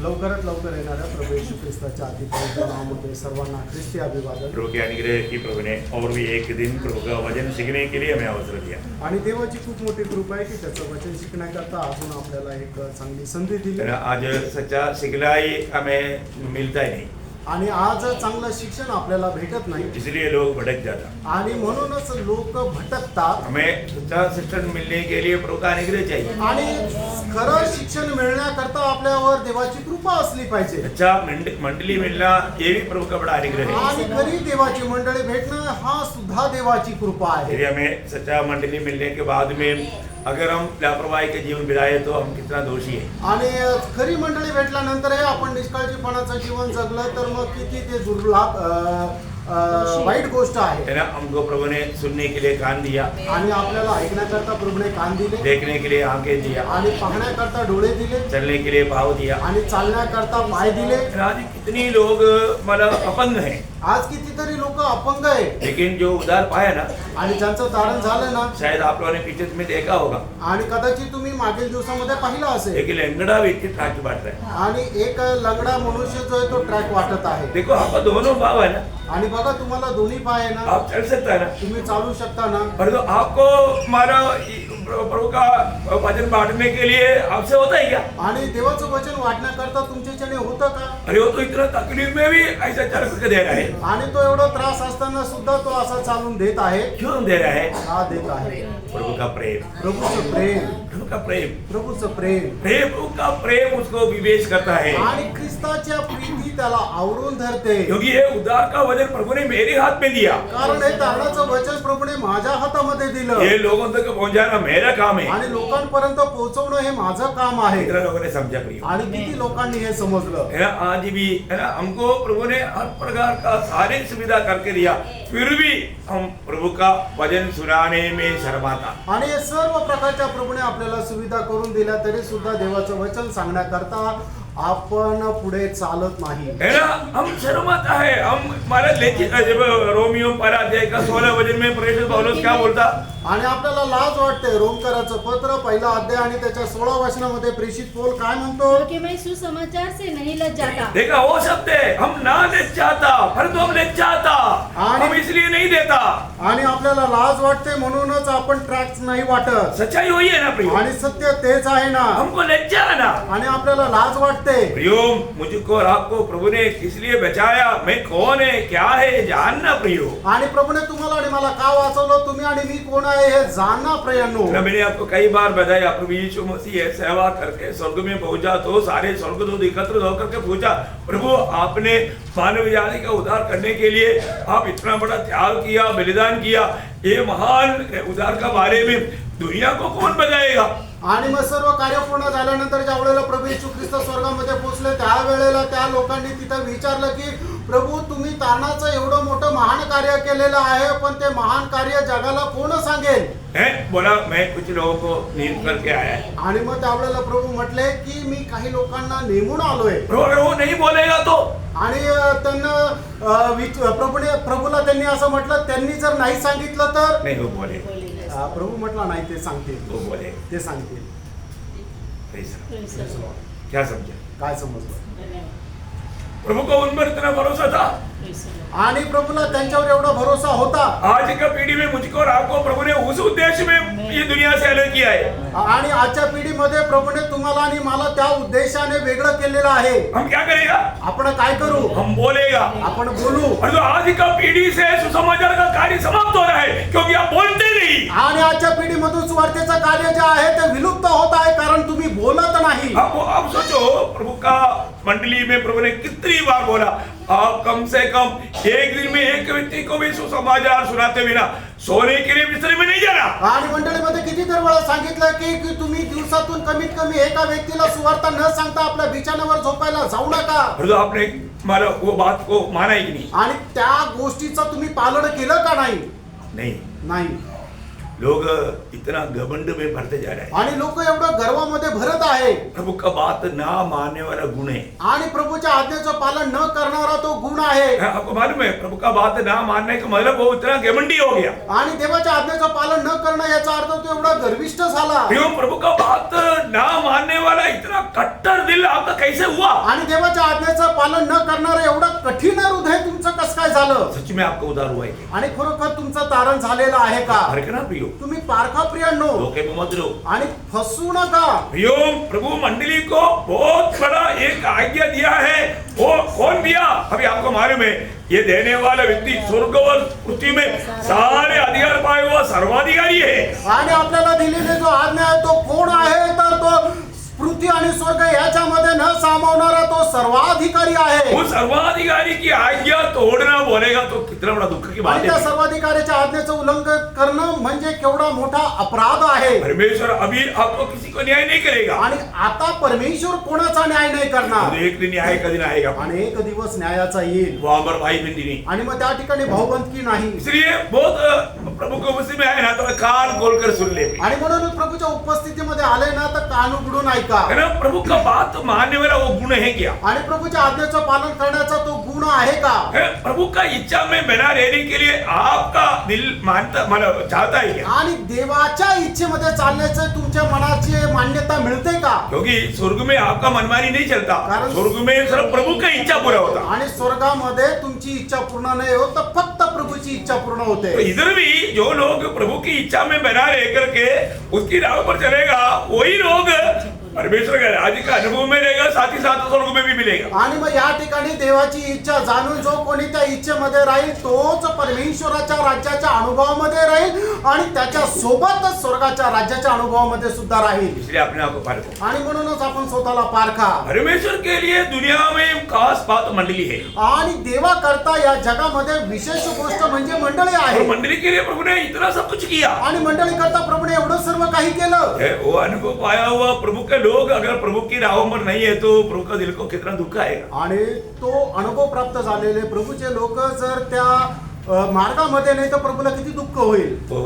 लवकरात लवकर येणाऱ्या प्रभू यीशु ख्रिस्ताच्या अतिपवित्र नामामध्ये सर्वांना ख्रिस्ती अभिवादन। प्रभु के अनुग्रह की प्रभु ने और भी एक दिन प्रभु का वचन सीखने के लिए हमें अवसर दिया आणि देवाची खूप मोठी कृपा आहे की त्याचं वचन शिकण्याकरता अजून आपल्याला एक चांगली संधी दिली। आज सच्चा सिखलाई हमें मिलता ही नहीं आणि आज चांगलं शिक्षण आपल्याला भेटत नाही, इसलिए लोग भटक जाता आणि म्हणूनच लोक भटकतात। हमें सच्चा शिक्षण मिलने के लिए प्रभु का अनुग्रह चाहिए आणि खरं शिक्षण मिळण्याकरता आपल्यावर देवाची कृपा असली पाहिजे। अच्छा मंडली मिलना ये भी प्रभु का बड़ा अनुग्रह है आणि खरी देवाची मंडळी भेटणं हा सुद्धा देवाची कृपा आहे। यदि हमें सच्चा मंडली मिलने के बाद में अगर हम लापरवाही के जीवन बिताए तो हम कितना दोषी है। आणि खरी मंडळी भेटल्यानंतरही आपण निष्काळजीपणाचं जीवन जगलं तर मग किती ते दुर्लाभ वाईट गोष्ट आहे। हमको प्रभु ने सुनने के लिए कान दिया, आणि आपल्याला ऐकण्याकरता प्रभूने कान दिले, देखने के लिए आंखें दिया, आणि पाहण्याकरता डोळे दिले, चलने के लिए पाँव दिया, आणि चालण्याकरता पाय दिले। आज कितनी लोग मतलब अपंग हैं, आज कितीतरी लोक अपंग आहे, लेकिन जो उधार पाया ना, आणि ज्यांचं तारण झालं ना, शायद आप लोगों ने पीछे में देखा होगा, आणि कदाचित तुम्ही मागील दिवसामध्ये पाहिलं असेल, एक लंगड़ा व्यक्ति ट्रक बांट रहा है। आणि एक लंगडा मनुष्य जो आहे तो ट्रॅक वाटत आहे। देखो आपका दोनों पाँव है ना, आणि बघा तुम्हाला दोन्ही पाय आहे ना, आप चल सकता है ना, तुम्ही चालू शकता ना, पर तो आपको हमारा प्रभु का वचन बांटने के लिए आपसे होता है क्या? आणि देवाचं वचन वाटण्याकरता तुमच्याच्याने होतं का? अरे वो तो इतना तकलीफ में भी ऐसा चल करके दे रहा है। आणि तो एवढा त्रास असताना सुद्धा तो असा चालून देत आहे। क्यों दे रहा है? का देत आहे? प्रभु का प्रेम, प्रभूचं प्रेम, प्रभु का प्रेम, प्रभूचं प्रेम, प्रभु का प्रेम उसको विवेश करता है, आणि ख्रिस्ताच्या प्रीती त्याला आवरून धरते। क्योंकि ये उद्धार का वचन प्रभु ने मेरे हाथ में दिया, कारण हे तारणाचं वचन प्रभूने माझ्या हातामध्ये दिलं, ये लोगों तक पहुंचाना मेरा काम है। आणि लोकांपर्यंत पोहोचवणं हे माझं काम आहे। कितने लोगों ने समझा प्रिय? आणि किती लोकांनी हे समजलं? है ना, आज भी है ना, हमको प्रभु ने हर प्रकार का सारी सुविधा करके दिया, फिर भी हम प्रभु का वचन सुनाने में शर्माता। आणि हे सर्व प्रकारच्या प्रभूने आपल्याला सुविधा करून दिल्या तरी सुद्धा देवाचं वचन सांगण्याकरता आपण पुढे चालत नाही, है ना, हम शर्माता है। हम हमारा जब रोमियो पहला अध्याय का 16 वचन में प्रेरित पौलुस क्या बोलता? आणि आपल्याला लाज वाटते। रोमकराचं पत्र पहिला अध्याय आणि त्याच्या 16 वचनामध्ये प्रेषित पौल काय म्हणतो? कि मैं सुसमाचार से नहीं लज्जाता। देखा वो शब्द है, हम ना लज्जाता, परंतु हम लज्जाता, हम इसलिए नहीं देता। आणि आपल्याला लाज वाटते म्हणूनच आपण ट्रॅक्स नाही वाटत। सच्चाई वही है ना प्रियो, आणि सत्य तेच आहे ना, हमको लज्जा है ना, आणि आपल्याला लाज वाटते। प्रियो मुझको और आपको प्रभु ने किस लिए बचाया, मैं कौन है क्या है जानना प्रियो। आणि प्रभूने तुम्हाला आणि मला का वाचवलं, तुम्ही आणि मी कोण आहे हे जानना प्रियांनो। मैंने आपको कई बार बताया, प्रभु यीशु मसीह सेवा करके स्वर्ग में पहुंचा तो सारे स्वर्गदूत एकत्र होकर के पूछा, प्रभु आपने मानव जाति का उद्धार करने के लिए आप इतना बड़ा त्याग किया, बलिदान किया, ये महान उद्धार का बारे में दुनिया को कौन बताएगा? आणि मग सर्व कार्य पूर्ण झाल्यानंतर ज्या वेळेला प्रभू येशू ख्रिस्त स्वर्गामध्ये पोहोचले त्या वेळेला त्या लोकांनी तिथं विचारलं की प्रभू तुम्ही तारणाचं एवढं मोठं महान कार्य केलेलं आहे, पण ते महान कार्य जगाला कोण सांगेल? बोला मैं कुछ लोगों को नियुक्त करके आया है। आणि मग त्यावेळेला प्रभू म्हटले की मी काही लोकांना नेमून आलोय। वो नहीं बोलेगा तो, आणि त्यांना प्रभूला त्यांनी असं म्हटलं, त्यांनी जर नाही सांगितलं तर नहीं वो बोले, प्रभू म्हटला नाही ते सांगतील, वो बोले, ते सांगतील। क्या समझा? काय समजलं? प्रभु को उन पर इतना भरोसा था, आणि प्रभूला त्यांच्यावर एवढा भरोसा होता। आज का पीढ़ी में मुझको और आपको प्रभु ने उस उद्देश्य में ये दुनिया से अलग किया है। आणि आजच्या पिढीमध्ये प्रभूने तुम्हाला आणि मला त्या उद्देशाने वेगळं केलेलं आहे। हम क्या करेगा? आपण काय करू? हम बोलेगा, आपण बोलू। और जो आज का पीढ़ी से सुसमाचार का कार्य समाप्त हो रहा है क्योंकि आप बोलते नहीं। आणि आजच्या पिढीमधून सुवार्तेचं कार्य जे आहे ते विलुप्त होत आहे, कारण तुम्ही बोलत नाही। आप सोचो, प्रभु का मंडली में प्रभु ने कितनी बार बोला, आप कम से कम एक दिन में एक व्यक्ति को भी सुसमाचार सुनाते बिना सोने के लिए बिस्तर में नहीं जाना। आणि मंडळीमध्ये किती तर वेळा सांगितलं की तुम्ही दिवसातून कमीत कमी एका व्यक्तीला सुवार्ता न सांगता आपल्या बिछाण्यावर झोपायला जाऊ नका। तो आपने मारा वो बात को माना ही नहीं। आणि त्या गोष्टीचं तुम्ही पालन केलं का नाही? नहीं, नाही। लोग इतना घमंड में भरते जा रहे हैं। आणि लोक एवढं गर्वामध्ये भरत आहे प्रभु का बात ना मानने वाला गुण है। आणि प्रभूच्या आज्ञेचं पालन न करणारा तो गुण आहे आपको मालूम है प्रभु का बात ना मानने का मतलब वो इतना घमंडी हो गया। आणि देवाच्या आज्ञेचं पालन न करणं याचा अर्थ तो एवढा गर्विष्ठ झाला क्यों प्रभु का बात ना मानने वाला इतना कट्टर दिल आपका कैसे हुआ? आणि देवाच्या आज्ञेचं पालन न करणारं एवढं कठीण हृदय तुमचं कसं काय झालं सच में आपका उद्धार हुआ है क्या? आणि खरोखर तुमचं तारण झालेलं आहे का फर्क ना प्रियो, तुम्ही पारखा प्रियांनो धोखे में मत रहो। आणि फसू नका प्रियो प्रभु मंडली को बहुत बड़ा एक आज्ञा दिया है। वो कौन दिया? अभी आपको मालूम है ये देने वाला व्यक्ति स्वर्ग और पृथ्वी में सारे अधिकार पाए हुआ सर्वाधिकारी है। आणि आपल्याला दिलेली जो आज्ञा आहे तो कोण आहे तर तो पृथ्वी आणि स्वर्ग याच्यामध्ये न सामावणारा तो सर्वाधिकारी आहे उस सर्वाधिकारी की आज्ञा तोड़ना बोलेगा तो कितना बड़ा दुख की बात आणि त्या है। सर्वाधिकाऱ्याच्या आज्ञेचं उल्लंघन करणं म्हणजे केवढा मोठा अपराध आहे परमेश्वर अभी आपको किसी को न्याय नहीं करेगा। आणि आता परमेश्वर कोणाचा न्याय नाही करणार तो एक दिन न्याय का दिन आएगा, आणि एक दिवस न्यायाचा येईल वो अमर भाई बंदी नहीं। आणि मग त्या ठिकाणी भाऊबंदकी नाही इसलिए बहुत प्रभु को उसी में आए ना तो कान खोलकर सुन ले। आणि म्हणून प्रभूच्या उपस्थितीमध्ये आले ना तर कान उघडून ऐका है ना, प्रभु का बात मानने वाला वो गुण है क्या? आणि प्रभूच्या आज्ञेचं पालन करण्याचा तो गुण आहे का है, प्रभु का इच्छा में बना रहने के लिए आपका दिल मानता मतलब चाहता है क्या? आणि देवाच्या इच्छेमध्ये चालण्याचं तुमच्या मनाची मान्यता मिळते का क्योंकि स्वर्ग में आपका मनमानी नहीं चलता, कारण- स्वर्ग में सिर्फ प्रभु का इच्छा पूरा होता। आणि स्वर्गामध्ये तुमची इच्छा पूर्ण नाही होत तर फक्त प्रभूची इच्छा पूर्ण तो होते इधर भी जो लोग प्रभु की इच्छा में बना रह करके उसकी राह पर चलेगा वही लोग परमेश्वर के राज्य का अनुभव में रहेगा, साथ ही साथ स्वर्ग में भी मिलेगा। आणि मग या ठिकाणी देवाची इच्छा जाणून जो कोणी त्या इच्छेमध्ये राहील तोच परमेश्वराच्या राज्याच्या अनुभवामध्ये राहील आणि त्याच्या सोबतच स्वर्गाच्या राज्याच्या अनुभवामध्ये सुद्धा राहील इसलिए अपने आप को पारखो। आणि म्हणूनच आपण स्वतःला पारखा परमेश्वर के लिए दुनिया में खास बात मंडली है आणि देवा करता या जगामध्ये विशेष गोष्ट म्हणजे मंडळी और आहे मंडली के लिए प्रभु ने इतना सब कुछ किया आणि मंडळी करता प्रभूने एवढं सर्व काही केलं है। वो अनुभव पाया हुआ प्रभु के लोग अगर प्रभु की राहों पर नहीं है तो प्रभु का दिल को कितना दुख आएगा। आणि तो अनुभव प्राप्त झालेले प्रभूचे लोक जर त्या मार्गामध्ये नाही तर प्रभूला किती दुःख होईल तो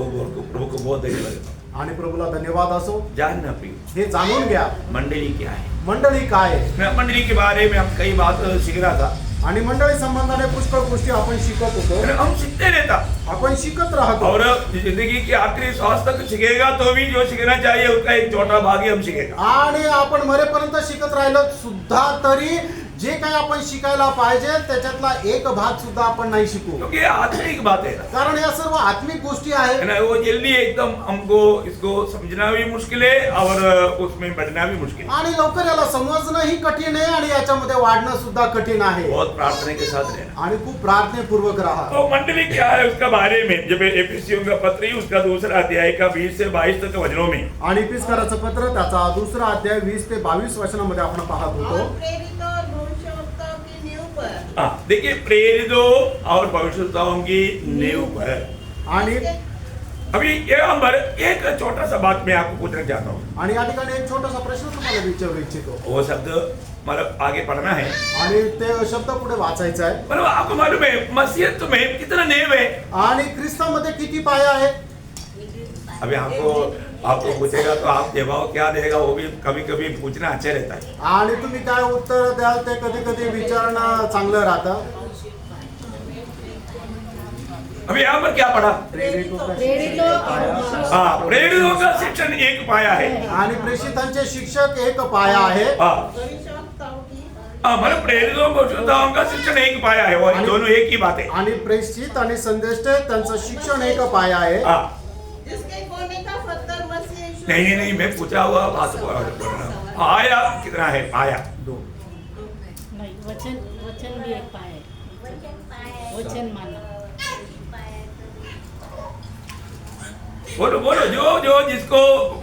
प्रभु को बहुत देने लगेगा। आणि प्रभूला धन्यवाद असो जानना प्रिय, हे जाणून घ्या मंडली क्या है। मंडळी काय आहे? मैं मंडली के बारे में हम कई बात सीख रहा था। आणि मंडळी संबंधाने पुष्कळ गोष्टी आपण शिकत होतो हम सीखते रहता आपण शिकत राहतो और जिंदगी की आखिरी श्वास तक सीखेगा तो भी जो सीखना चाहिए उसका एक छोटा भाग ही हम सीखेगा। आणि आपण मरेपर्यंत शिकत राहिलो सुद्धा तरी जे काही आपण शिकायला पाहिजे त्याच्यातला एक भाग सुद्धा आपण नाही शिकू क्योंकि ये आत्मिक बात है ना, कारण या सर्व आत्मिक गोष्टी आहेत है ना, वो जल्दी एकदम हमको इसको समझना भी मुश्किल है और उसमें बढ़ना भी मुश्किल है। आणि लवकर याला समजणं ही कठीण आहे आणि याच्यामध्ये वाढणं सुद्धा कठीण आहे बहुत प्रार्थना के साथ रहना। आणि खूप प्रार्थनेपूर्वक राहा तो मंडली क्या है उसका बारे में जब एफिसियों का पत्र उसका दूसरा अध्याय का 20 से 22 तक वचनों में आणि इफिसकाराचं पत्र त्याचा दुसरा अध्याय 20 ते 22 वचनामध्ये आपण पाहत होतो और प्रेरित और भविष्यवक्ताओं की नींव पर हाँ देखिए प्रेरितों और भविष्यवक्ताओं की नींव पर आणि अभी यहाँ पर एक छोटा सा बात मैं आपको पूछना चाहता हूँ। आणि या ठिकाणी एक छोटासा प्रश्न तुम्हाला विचारू इच्छितो वो शब्द मतलब आगे पढ़ना है। आणि ते शब्द पुढे वाचायचा आहे मतलब आपको मालूम है मसीहत में कितना नेम है। आणि ख्रिस्तामध्ये किती पाया आहे अभी आपको पूछेगा तो आप जवाब क्या देगा वो भी कभी कभी पूछना अच्छा रहता है। आणि तुम्ही काय उत्तर द्याल ते कधी कधी विचारणं चांगलं राहतं अभी यहाँ पर क्या पढ़ा? प्रेरितों हाँ प्रेरितों का शिक्षण एक पाया है। आणि प्रेषितांचे शिक्षक एक पाया आहे हाँ भविष्यवक्ताओं की मतलब प्रेरितों भविष्यवक्ताओं का शिक्षण एक पाया है और दोनों एक ही बात है। आणि प्रेषित आणि संदेष्ट त्यांचं शिक्षण एक पाया आहे हाँ जिसके कोने का पत्थर मसीह यीशु नहीं मैं पूछा हुआ बात पाया कितना है पाया? नहीं वचन वचन भी एक पाया है वचन माना बोलो बोलो जो जो जिसको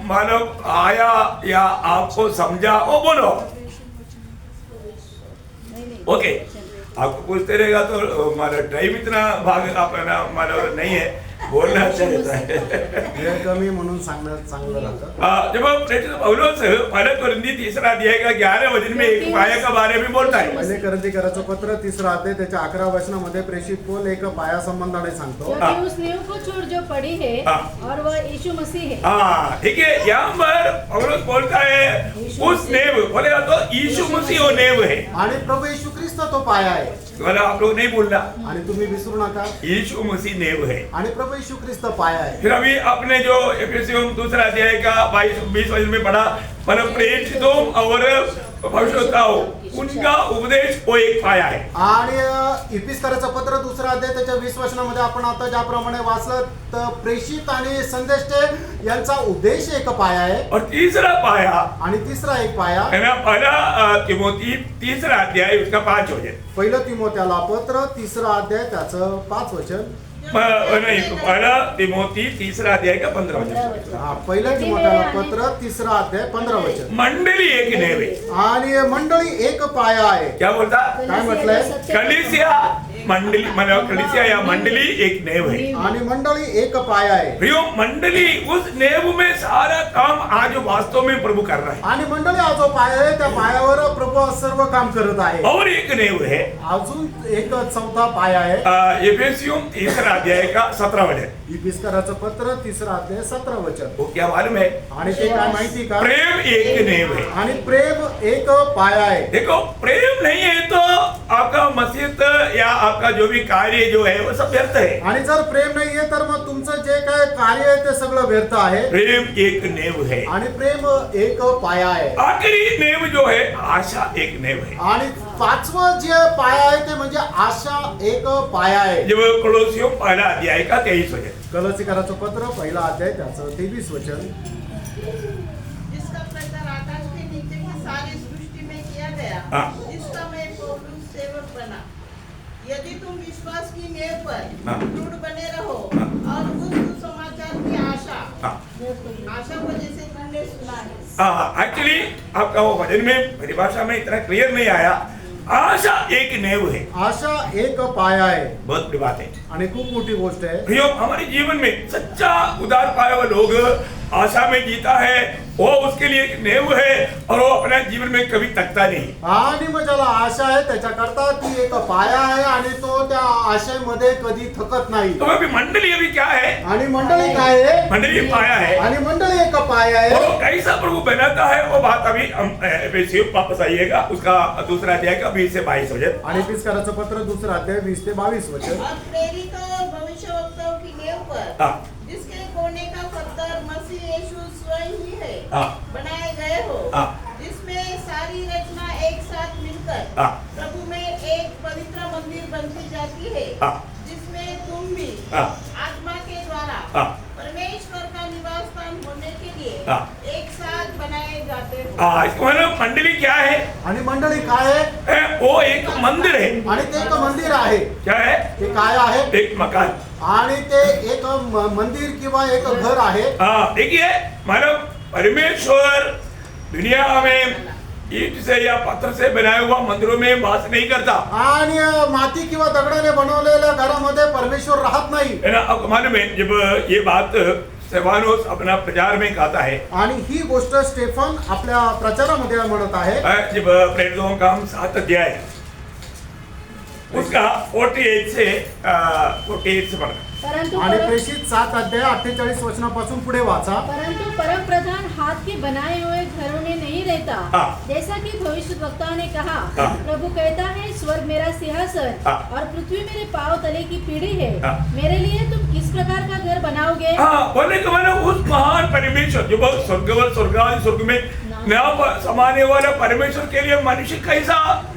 मालूम आया या आपको समझा वो बोलो। ओके आपको पूछते रहेगा तो हमारा टाइम इतना भाग अपना मतलब नहीं है। बोलना अच्छा रहता है। वेळ कमी म्हणून सांगणं चांगलं राहतं. जब प्रेरित पौलुस पहले कोरिन्थी तीसरा अध्याय का 11 वचन में एक पाया का बारे में बोलता है। पहिले करंथीकराचं पत्र 3 अध्याय त्याच्या 11 वचनामध्ये प्रेषित पौल एक पाया संबंधाने सांगतो. क्योंकि उस नींव को छोड़ जो पड़ी है और वह यीशु मसीह है. हाँ ठीक है, यहाँ पर पौलुस बोलता है उस नेव, बोलेगा तो यीशु मसीह वो नेव है। आणि प्रभू येशू ख्रिस्त तो पाया आहे. बोला आप लोग नहीं बोलना, आणि तुम्ही विसरू नका, यीशु मसीह नेव है। आणि प्रभू येशू ख्रिस्त पाया आहे. फिर अभी आपने जो एफेसियों दूसरा अध्याय का 22-20 वचन में पढ़ा, मतलब प्रेरितों और भविष्यवक्ताओं उनका उपदेश वो एक पाया है। आणि इफिसकराचं पत्र 2 अध्याय त्याच्या 20 वचनामध्ये आपण आता ज्याप्रमाणे वाचलं तर प्रेषित आणि संदेष्टे यांचा उपदेश एक पाया आहे. और तीसरा पाया आणि तिसरा एक पाया है ना, पहला तिमोथी तीसरा अध्याय उसका 5 वचन, पहिलं तिमोथेला पत्र 3 अध्याय त्याचं 5 वचन. नहीं पहला तिमोथी तीसरा अध्याय का 15 वचन। हा पहिलं तिमोथेला पत्र 3 अध्याय 15 वचन. मंडली एक नेव है। आणि मंडळी एक पाया आहे. क्या बोलता? काय म्हटलंय? कलीसिया मंडली, मतलब कलीसिया या मंडली एक नेव है। आणि मंडळी एक पाया आहे. प्रियो मंडली उस नेव में सारा काम आज वास्तव में प्रभु कर रहा है। आणि मंडळी हा जो पाया आहे त्या पायावर प्रभू सर्व काम करत आहे. और एक नेव है, अजून एक चौथा पाया आहे. एफेसियों तीसरा अध्याय का 17 वचन। इफिसकराचं पत्र 3 अध्याय 17 वचन. वो क्या मालूम है? आणि ते काय माहिती का? प्रेम एक नेव है। आणि प्रेम एक पाया आहे. देखो प्रेम नहीं है तो आपका मसीहत या आपका जो भी कार्य जो है वो सब व्यर्थ है। आणि जर प्रेम नाहीये तर मग तुमचं जे काय कार्य आहे ते सगळं व्यर्थ आहे. प्रेम एक नेव है। आणि प्रेम एक पाया आहे. आखिरी नेव जो है आशा एक नेव है। आणि 5वं जे पाया आहे ते म्हणजे आशा एक पाया आहे. जब कोलोसियों पहला अध्याय का 23 वचन। कलोसीकराचं पत्र पहिला अध्याय त्याचं 23 वचन. जिसका प्रचार आकाश के नीचे की सारी सृष्टि में किया गया, हाँ। जिसका मैं पौलुस सेवक बना। यदि तुम विश्वास की नींव पर हाँ। दृढ़ बने रहो हाँ। और उस सुसमाचार की आशा को जैसे तुमने सुना है। एक्चुअली आपका वो वचन में परिभाषा में इतना क्लियर नहीं आया। आशा एक नेव है। आशा एक पाया आहे. बहुत बड़ी बात है। आणि खूप मोठी गोष्ट आहे. प्रियो हमारे जीवन में सच्चा उदार पाया हुआ लोग आशा में जीता है, वो उसके लिए एक नेव है और वो अपने जीवन में कभी थकता नहीं। आणि मग ज्याला आशा आहे त्याच्याकरता ती एक पाया आहे आणि तो त्या आशेमध्ये कधी थकत नाही. तो अभी मंडली अभी क्या है? आणि मंडळी काय आहे? मंडली पाया है। आणि मंडळी एक पाया आहे. वो कैसा प्रभु बनाता है वो बात अभी हम एफेसियों वापस आइएगा उसका दूसरा अध्याय का 20 से 22 वचन। आणि इफिसकराचं पत्र 2 अध्याय 20 ते 22 वचन. और प्रेरितों और भविष्यवक्ताओं की नींव पर हाँ। जिसके कोने का पत्थर मसीह यीशु स्वयं ही है, हाँ। बनाए गए हो, हाँ। जिसमें सारी रचना एक साथ मिलकर हाँ। प्रभु में एक पवित्र मंदिर बनती जाती है, हाँ। जिसमें तुम भी हाँ। आत्मा के द्वारा हाँ। परमेश्वर का निवास स्थान होने के लिए हाँ। एक साथ बनाए जाते हो। इसका मतलब मंडली क्या है? आणि मंडळी काय आहे? वो एक मंदिर है। आणि ते एक मंदिर आहे. क्या है? ते काय आहे? एक मकान। आणि ते एक मंदिर किंवा एक घर आहे. देखिए मतलब परमेश्वर दुनिया में ईंट से या पत्थर से बनाए हुआ मंदिरों में वास नहीं करता। आणि माती किंवा दगडाने बनवलेल्या घरामध्ये परमेश्वर राहत नाही. है ना? अब मालूम है जब ये बात स्तेफानोस अपना प्रचार में कहता है, आणि ही गोष्ट स्टेफन आपल्या प्रचारामध्ये म्हणत आहे. जब प्रेरितों का 7 अध्याय उसका 48 से पढ़ना। परंतु आणि प्रेषित 7 अध्याय 48 वचनापासून पुढे वाचा. परंतु परम प्रधान हाथ के बनाए हुए घरों में नहीं रहता, हाँ। जैसा कि भविष्यद्वक्ता ने कहा। हाँ। प्रभु कहता है, स्वर्ग मेरा सिंहासन हाँ। और पृथ्वी मेरे पांव तले की पीढ़ी है। हाँ। मेरे लिए तुम किस प्रकार का घर बनाओगे? बोले कि मैंने उस महान परमेश्वर जो बहुत स्वर्ग में नाव समाने वाला परमेश्वर के लिए मनुष्य कैसा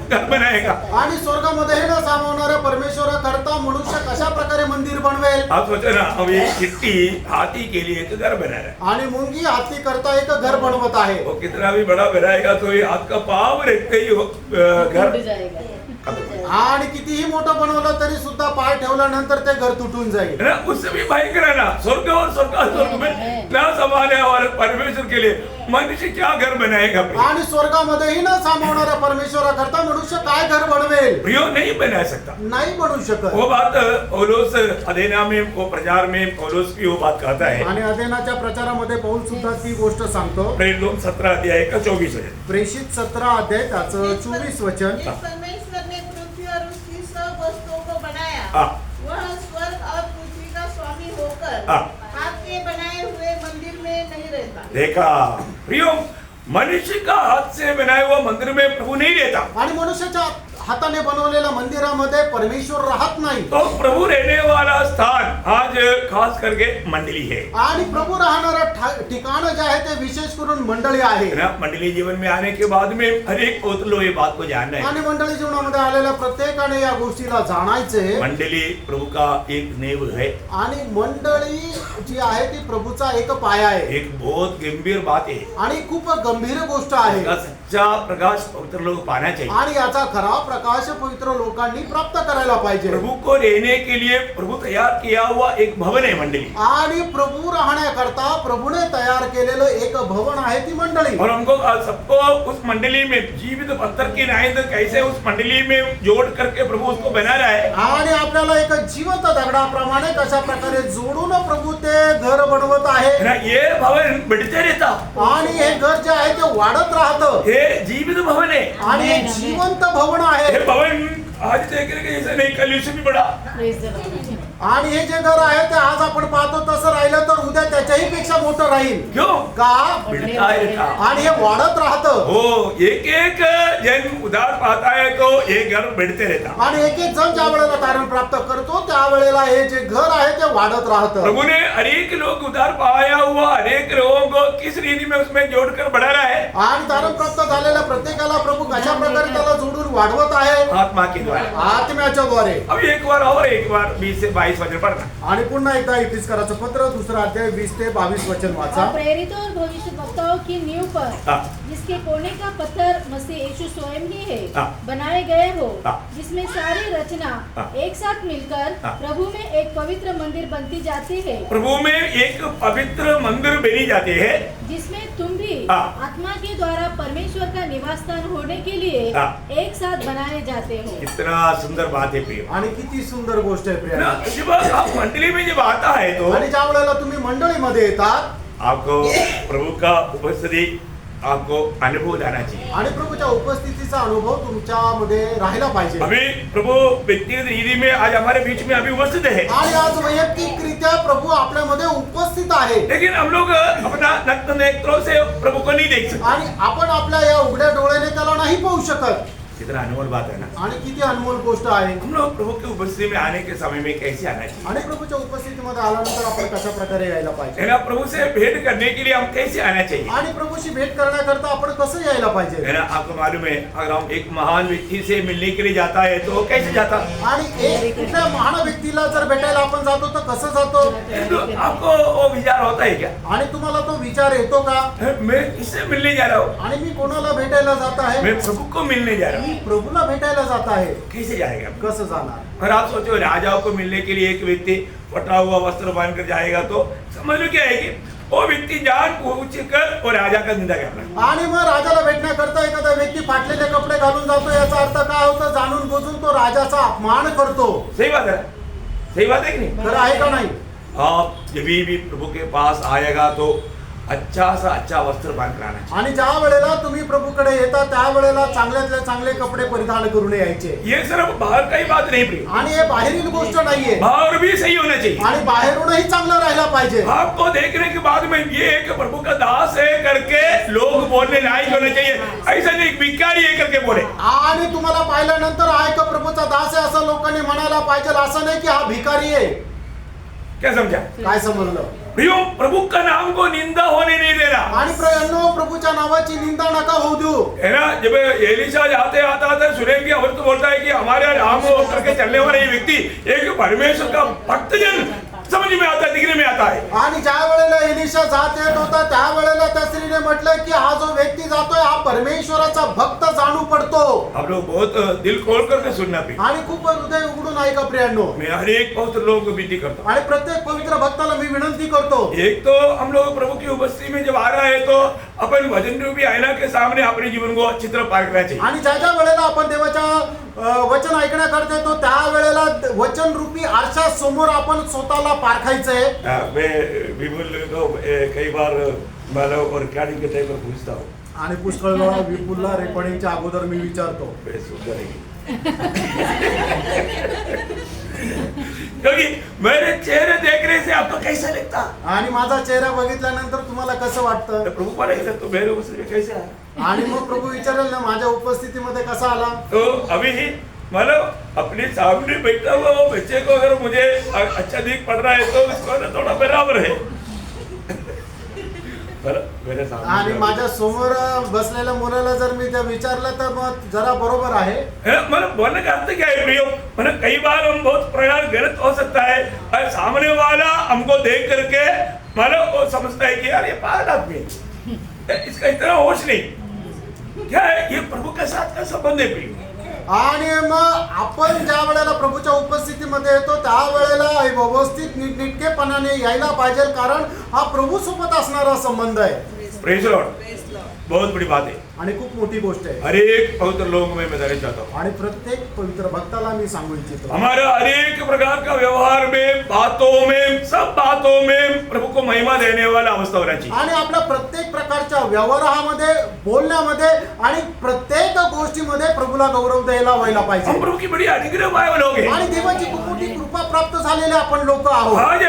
घर बनाएगा? आणि स्वर्गामध्ये न सामावणाऱ्या परमेश्वराकरता मनुष्य कशा प्रकारे मंदिर बनवेल? आप सोचो ना, अब ये चिट्टी हाथी के लिए एक घर बना रहा है। आणि मुंगी हाती करता एक घर बनवत आहे. वो कितना भी बड़ा बनाएगा तो ये हाथ का पाव रखते ही वो घर टूट जाएगा। आणि कितीही मोठं बनवलं तरी सुद्धा पाय ठेवल्यानंतर ते घर तुटून जाईल. है ना? उससे भी भयंकर है ना, स्वर्ग और स्वर्ग में ना समाने वाला परमेश्वर के लिए मनुष्य क्या घर बनाएगा प्रियो? आणि स्वर्गामध्येही न सामावणाऱ्या परमेश्वराकरता मनुष्य काय घर बनवेल? प्रियो नहीं बना सकता। नाही बनवू शकत. वो बात पौलुस अधेना में वो प्रचार में पौलुस भी वो बात कहता है। आणि अथेनाच्या प्रचारामध्ये पौल सुद्धा ती गोष्ट सांगतो. प्रेरित 17 अध्याय का 24 वचन। प्रेषित 17 अध्याय त्याचं 24 वचन. जिस परमेश्वर ने पृथ्वी और उसकी सब वस्तुओं को बनाया, हाँ। वह स्वर्ग और पृथ्वी का स्वामी होकर हाँ। हाथ के बनाए हुए मंदिर में नहीं रहता। देखा प्रियो, मनुष्य का हाथ से बनाए हुआ मंदिर में प्रभु नहीं रहता। आणि मनुष्याच्या हाताने बनवलेल्या मंदिरामध्ये परमेश्वर राहत नाही. तो प्रभु रहने वाला स्थान आज खास करके मंडली है आणि प्रभु राहणारं ठिकाण जे आहे ते विशेष करून मंडळी आहे. ना। मंडली जीवन में आने के बाद में हर एक लोग ये बात को जानना है। आणि मंडळी जीवनामध्ये आलेल्या प्रत्येकाने या गोष्टीला जाणायचे. मंडली प्रभु का एक नेव है, आणि मंडळी जी आहे ती प्रभूचा एक पाया आहे. एक बहुत गंभीर बात है। आणि खूप गंभीर गोष्ट आहे. इसका सच्चा प्रकाश पवित्र लोग पाना चाहिए। आणि याचा खरा प्रकाश पवित्र लोकांनी प्राप्त करायला पाहिजे. प्रभु को रहने के लिए प्रभु तैयार किया हुआ एक भवन है मंडली। आणि प्रभू राहण्याकरता प्रभूने तयार केलेलं एक भवन आहे ती मंडळी. और हमको सबको उस मंडली में जीवित पत्थर की नाइंद कैसे उस मंडली में जोड़ करके प्रभु उसको बना रहा है। आणि आपल्याला एक जिवंत दगडाप्रमाणे कशा प्रकारे जोडून प्रभू ते घर बनवत आहे. ना, ये भवन बढ़ते रहता। आणि हे घर जे आहे ते वाढत राहतं. ये जीवित भवन है। आणि हे जिवंत भवन आहे. ये भवन आज देखने के जैसे नहीं, कल उससे भी बड़ा। Praise the Lord. आणि हे जे घर आहे ते आज आपण पाहतो तसं राहिलं तर उद्या त्याच्याही पेक्षा मोठं राहील. क्यों? का? बढ़ता रहता। आणि हे वाढत राहतं. हो, एक एक जन उधार पाता है तो ये घर बढ़ते रहता। आणि एक एक जण ज्या वेळेला तारण प्राप्त करतो त्यावेळेला हे जे घर आहे ते वाढत राहतं. प्रभु ने अनेक लोग उधार पाया हुआ अनेक लोगों को किस रीति में उसमें जोड़कर बढ़ा रहा है? आणि तारण प्राप्त झालेल्या प्रत्येकाला प्रभू कशा प्रकारे त्याला जोडून वाढवत आहे? आत्मा के द्वारा। आत्म्याच्या द्वारे. अब एक बार और एक बार 20 से 22 वचन पढ़ना। आणि पुन्हा एकदा इफिसकराचं पत्र 2 अध्याय 20 ते 22 वचन वाचा. और प्रेरितों और भविष्यवक्ताओं की नींव पर हाँ। जिसके कोने का पत्थर मसीह यीशु स्वयं ही है हाँ। बनाए गए हो, हाँ। जिसमें सारी रचना हाँ। एक साथ मिलकर हाँ। प्रभु में एक पवित्र मंदिर बनती जाती है, प्रभु में एक पवित्र मंदिर बनी जाती है, जिसमें तुम भी हाँ। आत्मा के द्वारा परमेश्वर का निवास स्थान होने के लिए हाँ। एक साथ बनाए जाते हो। कितना सुंदर बात है प्रिय। आणि किती सुंदर गोष्ट आहे ना, प्रिय. जब आप मंडली में जब आता है तो आणि ज्या वेळेला तुम्ही मंडळीमध्ये येतात आपको प्रभु का उपस्थिति आपको अनुभव लाना चाहिए। आणि प्रभूच्या उपस्थितीचा अनुभव तुमच्यामध्ये राहिला पाहिजे. अभी प्रभु व्यक्तिगत रीति में आज हमारे बीच में अभी उपस्थित है, आणि आज वैयक्तिकरित्या प्रभू आपल्यामध्ये उपस्थित आहे. लेकिन हम लोग अपना नग्न नेत्रों से प्रभु को नहीं देख सकते। आणि आपण आपल्या या उघड्या डोळ्याने त्याला नाही पाहू शकत. कितना अनमोल बात है ना। आणि किती अनमोल गोष्ट आहे. हम लोग प्रभु की उपस्थिति में आने के समय में कैसे आना चाहिए? आणि प्रभूच्या उपस्थितीमध्ये आल्यानंतर आपण कशा प्रकारे यायला पाहिजे. है ना, प्रभु से भेंट करने के लिए हम कैसे आना चाहिए? आणि प्रभूशी भेट करण्याकरता आपण कसं यायला पाहिजे. है ना, आपको मालूम है अगर हम एक महान व्यक्ति से मिलने के लिए जाता है तो कैसे जाता? आणि एक कुठल्या महान व्यक्तीला जर भेटायला आपण जातो तर कसं जातो. तो आपको वो विचार होता है क्या? आणि तुम्हाला तो विचार येतो का? मैं किससे मिलने जा रहा हूँ? आणि मी कोणाला भेटायला जात आहे. मैं प्रभु को मिलने जा रहा मी हूँ। प्रभूला भेटायला जात आहे. कैसे जाएगा? कसं जाणार. और आप सोचो राजाओं को मिलने के लिए एक व्यक्ति फटा हुआ वस्त्र बांध कर जाएगा तो समझ लो क्या है कि वो व्यक्ति जान पूछ कर वो राजा का निंदा करना। आणि मग राजाला भेटण्याकरता एखादा व्यक्ति फाटलेले कपडे घालून जातो. याचा अर्थ काय होतं? जाणून बुजून तो राजाचा अपमान करतो. सही बात है, सही बात है कि नहीं? खरं आहे का नाही. आप जब भी प्रभु के पास आएगा तो अच्छा सा अच्छा वस्त्र बांध कर आना चाहिए। आणि ज्या वेळेला तुम्ही प्रभूकडे येता त्या वेळेला चांगल्यातले चांगले कपडे परिधान करून यायचे. ये सिर्फ बाहर का ही बात नहीं प्रिय, आणि हे बाहेरील गोष्ट नाहीये. बाहर भी सही होना चाहिए। आणि बाहेरूनही चांगलं राहायला पाहिजे. आपको देखने के बाद में ये एक प्रभु का दास है करके लोग बोलने लायक होना चाहिए, ऐसा नहीं भिखारी है करके बोले। आणि तुम्हाला पाहिल्यानंतर आहे का प्रभूचा दास आहे असं लोकांनी म्हणायला पाहिजे. असं नाही की हा भिकारी आहे. क्या समझा? काय समजलं. प्रियो, प्रभु का नाम को निंदा होने नहीं देना। आणि प्रयत्नो प्रभूच्या नावाची निंदा नका होऊ देऊ. है ना, जब एलिशा जाते आता था सुनेंगे और तो बोलता है कि हमारे नाम करके चलने वाला ये व्यक्ति एक परमेश्वर का भक्तजन समझ में आता है, दिखने में आता है। आणि ज्या वेळेला एलिशा जात येत होता त्यावेळेला त्या स्त्रीने म्हटलं की हा जो व्यक्ति जातोय हा परमेश्वराचा भक्त जाणू पडतो. आप लोग बहुत दिल खोल करके सुनना भी। आणि खूप हृदय उघडून ऐका प्रियांनो. मैं हर एक पवित्र लोगों को विनती करता हूँ। आणि प्रत्येक पवित्र भक्ताला मी विनंती करतो. एक तो हम लोग प्रभु की उपस्थिति में जब आ रहा है तो अपन वचन रूपी आईना के सामने अपने जीवन को अच्छी तरह पारखना चाहिए। आणि ज्या वेळेला आपण देवाच्या वचन ऐकण्याकरता येतो त्यावेळेला वचन रूपी आरशा समोर आपण स्वतःला पारखायचंय. मैं विपुल को कई बार मानव और रिकॉर्डिंग के टाइम पर पूछता हूँ। आणि पुष्कळ वेळा विपुलला रेकॉर्डिंगच्या अगोदर मी विचारतो. वे सुंदर है क्योंकि मेरे चेहरे देखने से आपको कैसा लगता? आणि माझा चेहरा बघितल्यानंतर तुम्हाला कसं वाटतं? तो प्रभु पर ऐसा तो मेरे उपस्थिति में कैसे आया? आणि मग प्रभू विचारेल ना माझ्या उपस्थितीमध्ये कसा आला? तो अभी ही मतलब अपने सामने बैठा हुआ वो बच्चे को अगर मुझे अच्छा दिख पड़ रहा है तो उसको ना थोड़ा बराबर है। मेरे आणि सामने माझ्या समोर बसलेल्या मुलाला जर मी त्या विचारलं तर मग जरा बरोबर आहे. मतलब बोलने का अर्थ क्या है प्रियो? मतलब कई बार हम बहुत प्रकार गलत हो सकता है और सामने वाला हमको देख करके मतलब वो समझता है कि यार ये पागल आदमी है, इसका इतना होश नहीं। क्या है ये प्रभु के साथ का संबंध है प्रियो। आणि मग आपण ज्या वेळेला प्रभूच्या उपस्थितीमध्ये येतो त्यावेळेला व्यवस्थित नीटनेटकेपणाने यायला पाहिजे कारण हा प्रभू सोबत असणारा संबंध आहे. प्रेज लॉर्ड, बहुत बड़ी बात है। आणि खूप मोठी गोष्ट आहे. हर एक पवित्र लोगों में मैं बताना चाहता हूँ आणि प्रत्येक पवित्र भक्ताला मी सांगू इच्छितो हमारा हर एक प्रकार का व्यवहार में, बातों में, सब बातों में प्रभु को महिमा देने वाला अवस्था होना चाहिए। आणि आपल्या प्रत्येक प्रकारच्या व्यवहारामध्ये, बोलण्यामध्ये आणि प्रत्येक गोष्टीमध्ये प्रभूला गौरव द्यायला व्हायला हम पाहिजे. प्रभु की बड़ी अनुग्रह पाए लोग हैं। आणि देवाची खूप मोठी कृपा प्राप्त झालेले आपण लोक आहोत. आज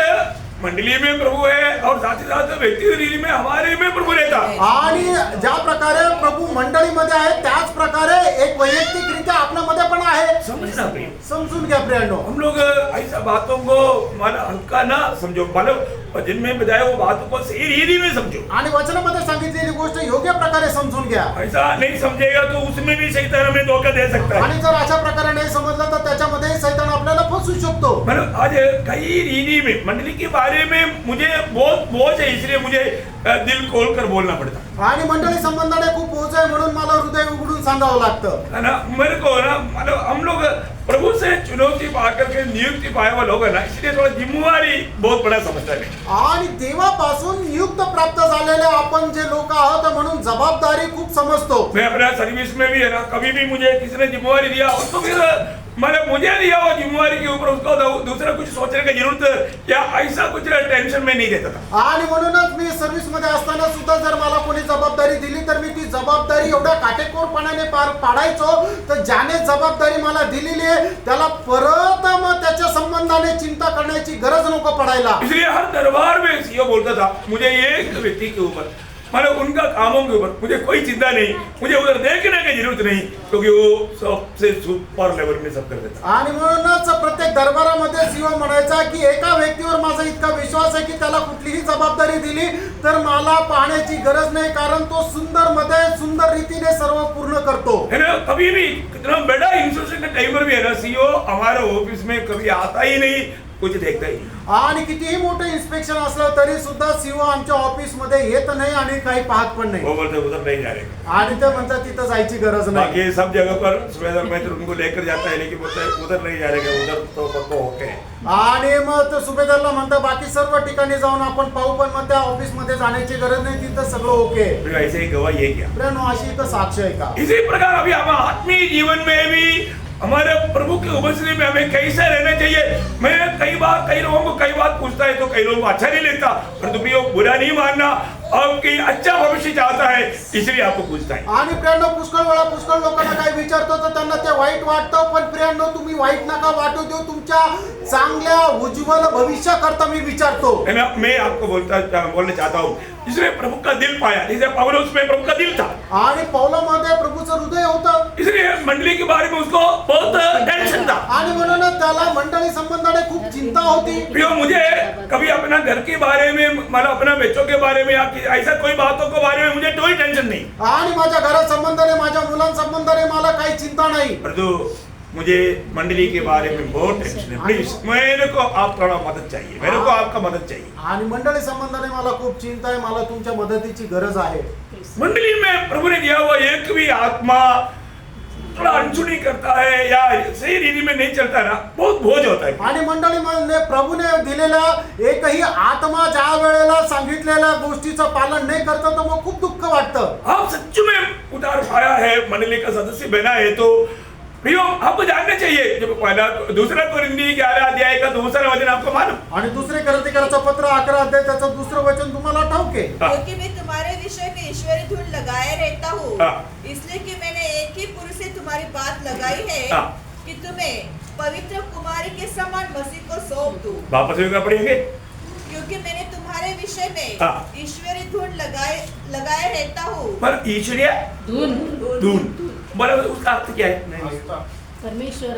मंडली में प्रभु है और साथ ही साथ व्यक्तिगत रीति में हमारे में प्रभु रहता है। आणि ज्या प्रकारे प्रभू मंडळीमध्ये आहे त्याच प्रकारे एक वैयक्तिकरित्या आपल्यामध्ये पण आहे. समझना प्रिय, समजून घ्या प्रियांनो. हम लोग ऐसा बातों को माना हल्का ना समझो, मतलब जिनमें बताया वो बातों को सही रीति में समझो। आणि वचनामध्ये सांगितलेली गोष्ट योग्य प्रकारे समजून घ्या. ऐसा नहीं समझेगा तो उसमें भी शैतान हमें धोखा दे सकता है। आणि जर अशा प्रकारे नाही समजलं तर त्याच्यामध्ये सैतान आपल्याला फसवू शकतो. मतलब आज कई रीति में मंडली के बारे में मुझे बहुत बोझ है, इसलिए मुझे दिल खोल कर बोलना पड़ता आणि मंडळी संबंधाने खूप बोझ आहे म्हणून मला हृदय उघडून सांगावं लागतं. है ना। मेरे को ना मतलब हम लोग प्रभु से चुनौती पाकर के नियुक्ति पाए हुए लोग है ना, इसलिए थोड़ा जिम्मेवारी बहुत बड़ा समझता है। आणि देवापासून नियुक्त प्राप्त झालेले आपण जे लोक आहोत म्हणून जबाबदारी खूप समजतो. मैं अपना सर्विस में भी है ना, कभी भी मुझे किसी ने जिम्मेवारी दिया उसको फिर मैंने मुझे दिया वो जिम्मेवारी के ऊपर उसको दूसरा कुछ सोचने की जरूरत या ऐसा कुछ टेंशन में नहीं देता था। आणि म्हणूनच मी सर्व्हिस मध्ये असताना सुद्धा जर मला कोणी जबाबदारी दिली तर मी ती जबाबदारी एवढ्या काटेकोरपणाने पार पाडायचो तर ज्याने जबाबदारी मला दिलेली आहे त्याला परत मग त्याच्या संबंधाने चिंता करण्याची गरज नको पडायला. इसलिए हर दरबार में सीओ बोलता था मुझे एक व्यक्ति के ऊपर मतलब उनका कामों के ऊपर मुझे कोई चिंता नहीं, मुझे उधर देखने की जरूरत नहीं क्योंकि वो सबसे सुपर लेवल में सब कर देता। आणि म्हणूनच प्रत्येक दरबारामध्ये सीओ म्हणायचा की एका व्यक्तीवर माझा इतका विश्वास आहे की त्याला कुठलीही जबाबदारी दिली तर मला पाहण्याची गरज नाही कारण तो सुंदर मध्ये सुंदर रीतीने सर्व पूर्ण करतो. है ना। कभी भी कितना बड़ा इंस्टीट्यूशन का टाइमर भी है ना, सीओ हमारे ऑफिस में कभी आता ही नहीं, कुछ देखता ही। आणि कितीही मोठं इन्स्पेक्शन असलं तरी सुद्धा सीओ आमच्या ऑफिस मध्ये येत नाही आणि काही पाहत पण नाही. वो बोलते उधर नहीं जा रहे। आणि ते म्हणतात तिथं जायची गरज नाही. बाकी सब जगह पर सुबेदार मित्र उनको लेकर जाता है लेकिन बोलता है उधर नहीं जा रहे, उधर तो पक्को होके। आणि मग तो सुभेदारला म्हणतात बाकी सर्व ठिकाणी जाऊन आपण पाहू पण मग त्या ऑफिस मध्ये जाण्याची गरज नाही, तिथं सगळं ओके. फिर ऐसे ही गवाही है क्या? प्रियांनो अशी इथं साक्ष आहे का? इसी प्रकार अभी हम आत्मीय जीवन में भी हमारे प्रभु की उपस्थिति में हमें कैसे रहना चाहिए। मैं कई बार कई लोगों को कई बात पूछता है तो कई लोगों को अच्छा नहीं लगता, परंतु भी वो बुरा नहीं मानना आपकी अच्छा भविष्य चाहता है इसलिए आपको पूछता है। आणि प्रियांनो पुष्कळ वेळा पुष्कळ लोकांना काय विचारतो तर त्यांना ते वाईट वाटतं, पण प्रियांनो तुम्ही वाईट नका वाटू देऊ, तुमच्या चांगल्या उज्ज्वल भविष्याकरता मी विचारतो. मैं आपको बोलना चाहता हूँ इसलिए प्रभु का दिल पाया, जैसे पौलुस में प्रभु का दिल था आणि पौलामध्ये प्रभूचं हृदय होतं, इसलिए मंडली के बारे में उसको बहुत टेंशन था। आणि म्हणूनच त्याला मंडळी संबंधाने खूप चिंता होती. प्रियो मुझे कभी अपना घर के बारे में मतलब अपना बच्चों के बारे में या ऐसा कोई बातों के बारे में मुझे कोई टेंशन नहीं। आणि माझ्या घरात संबंधाने माझ्या मुलांसंबंधाने मला काही चिंता नाही, परंतु मुझे मंडली के बारे में बहुत टेंशन है, प्लीज मेरे को आप थोड़ा मदद चाहिए, मेरे को आपका मदद चाहिए। आणि मंडळी संबंधाने मला खूप चिंता आहे, मला तुमच्या मदतीची गरज आहे। मंडली में प्रभु ने दिया हुआ एक भी आत्मा थोड़ा अनसुनी करता है या सही रीति में नहीं चलता ना, बहुत बोझ होता है। आणि मंडळीमध्ये प्रभूने दिलेला एकही आत्मा ज्या वेळेला सांगितलेल्या गोष्टीचं पालन नहीं करता तो मग खूप दुःख वाटतं। आप सच में उतार पाया है, मंडली का सदस्य बना है, तो प्रियो आपको जानना चाहिए। जब पहला दूसरा कोरिन्थी 11 अध्याय का दूसरा वचन आपको मालूम, आणि दुसरे कोरिन्थीकरांचं पत्र 11 अध्याय त्याचं दुसरं वचन तुम्हाला ठाऊक आहे। क्योंकि मैं तुम्हारे विषय में ईश्वरी धूल लगाए रहता हूँ, इसलिए कि मैंने एक ही पुरुष से तुम्हारी बात लगाई है कि तुम्हें पवित्र कुमारी के समान मसीह को सौंप दूं। वापस भी पढ़ेंगे। क्योंकि मैंने तुम्हारे विषय में ईश्वरी धूल लगाए रहता हूँ। पर ईश्वरीय धूल बराबर उसका अर्थ क्या है? परमेश्वर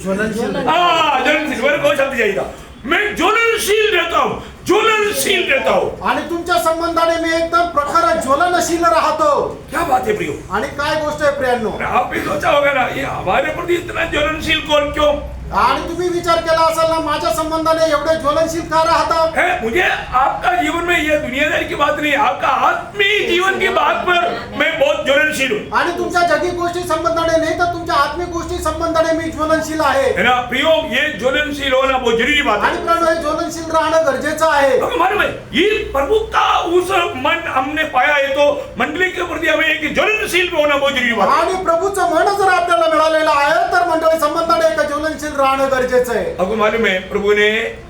ज्वलनशील। ज्वलनशील, मेरे को शब्द चाहिए था। मैं ज्वलनशील रहता हूँ, ज्वलनशील रहता हूँ। आणि तुमच्या संबंधाने मी एकदम प्रखर ज्वलनशील राहतो। क्या बात है प्रियो? आणि काय गोष्ट आहे प्रियांनो? आप भी सोचा होगा ना, ये हमारे प्रति इतना ज्वलनशील कौन क्यों? आणि तुम्ही विचार केला असेल ना, माझ्या संबंधाने एवढे ज्वलनशील का राहता? है मुझे आपका जीवन में ये दुनियादारी की बात नहीं, आपका आत्मीय जीवन की बात पर मैं बहुत ज्वलनशील हूँ। आणि तुमच्या जगी गोष्टी संबंधाने नाही तर तुमच्या आत्मिक गोष्टी संबंधाने मी ज्वलनशील आहे। है ना प्रियो, ये ज्वलनशील होना बहुत जरूरी बात है। आणि प्रियांनो, हे ज्वलनशील राहणं गरजेचं आहे। आपको मालूम है, ये प्रभु का उस मन हमने पाया है, तो मंडली के प्रति हमें एक ज्वलनशील होना बहुत जरूरी बात है। आणि प्रभूचं मन जर आपल्याला मिळालेलं आहे तर मंडळी संबंधाने एक ज्वलनशील राहणं गरजेचं आहे। आपको मालूम है, प्रभु ने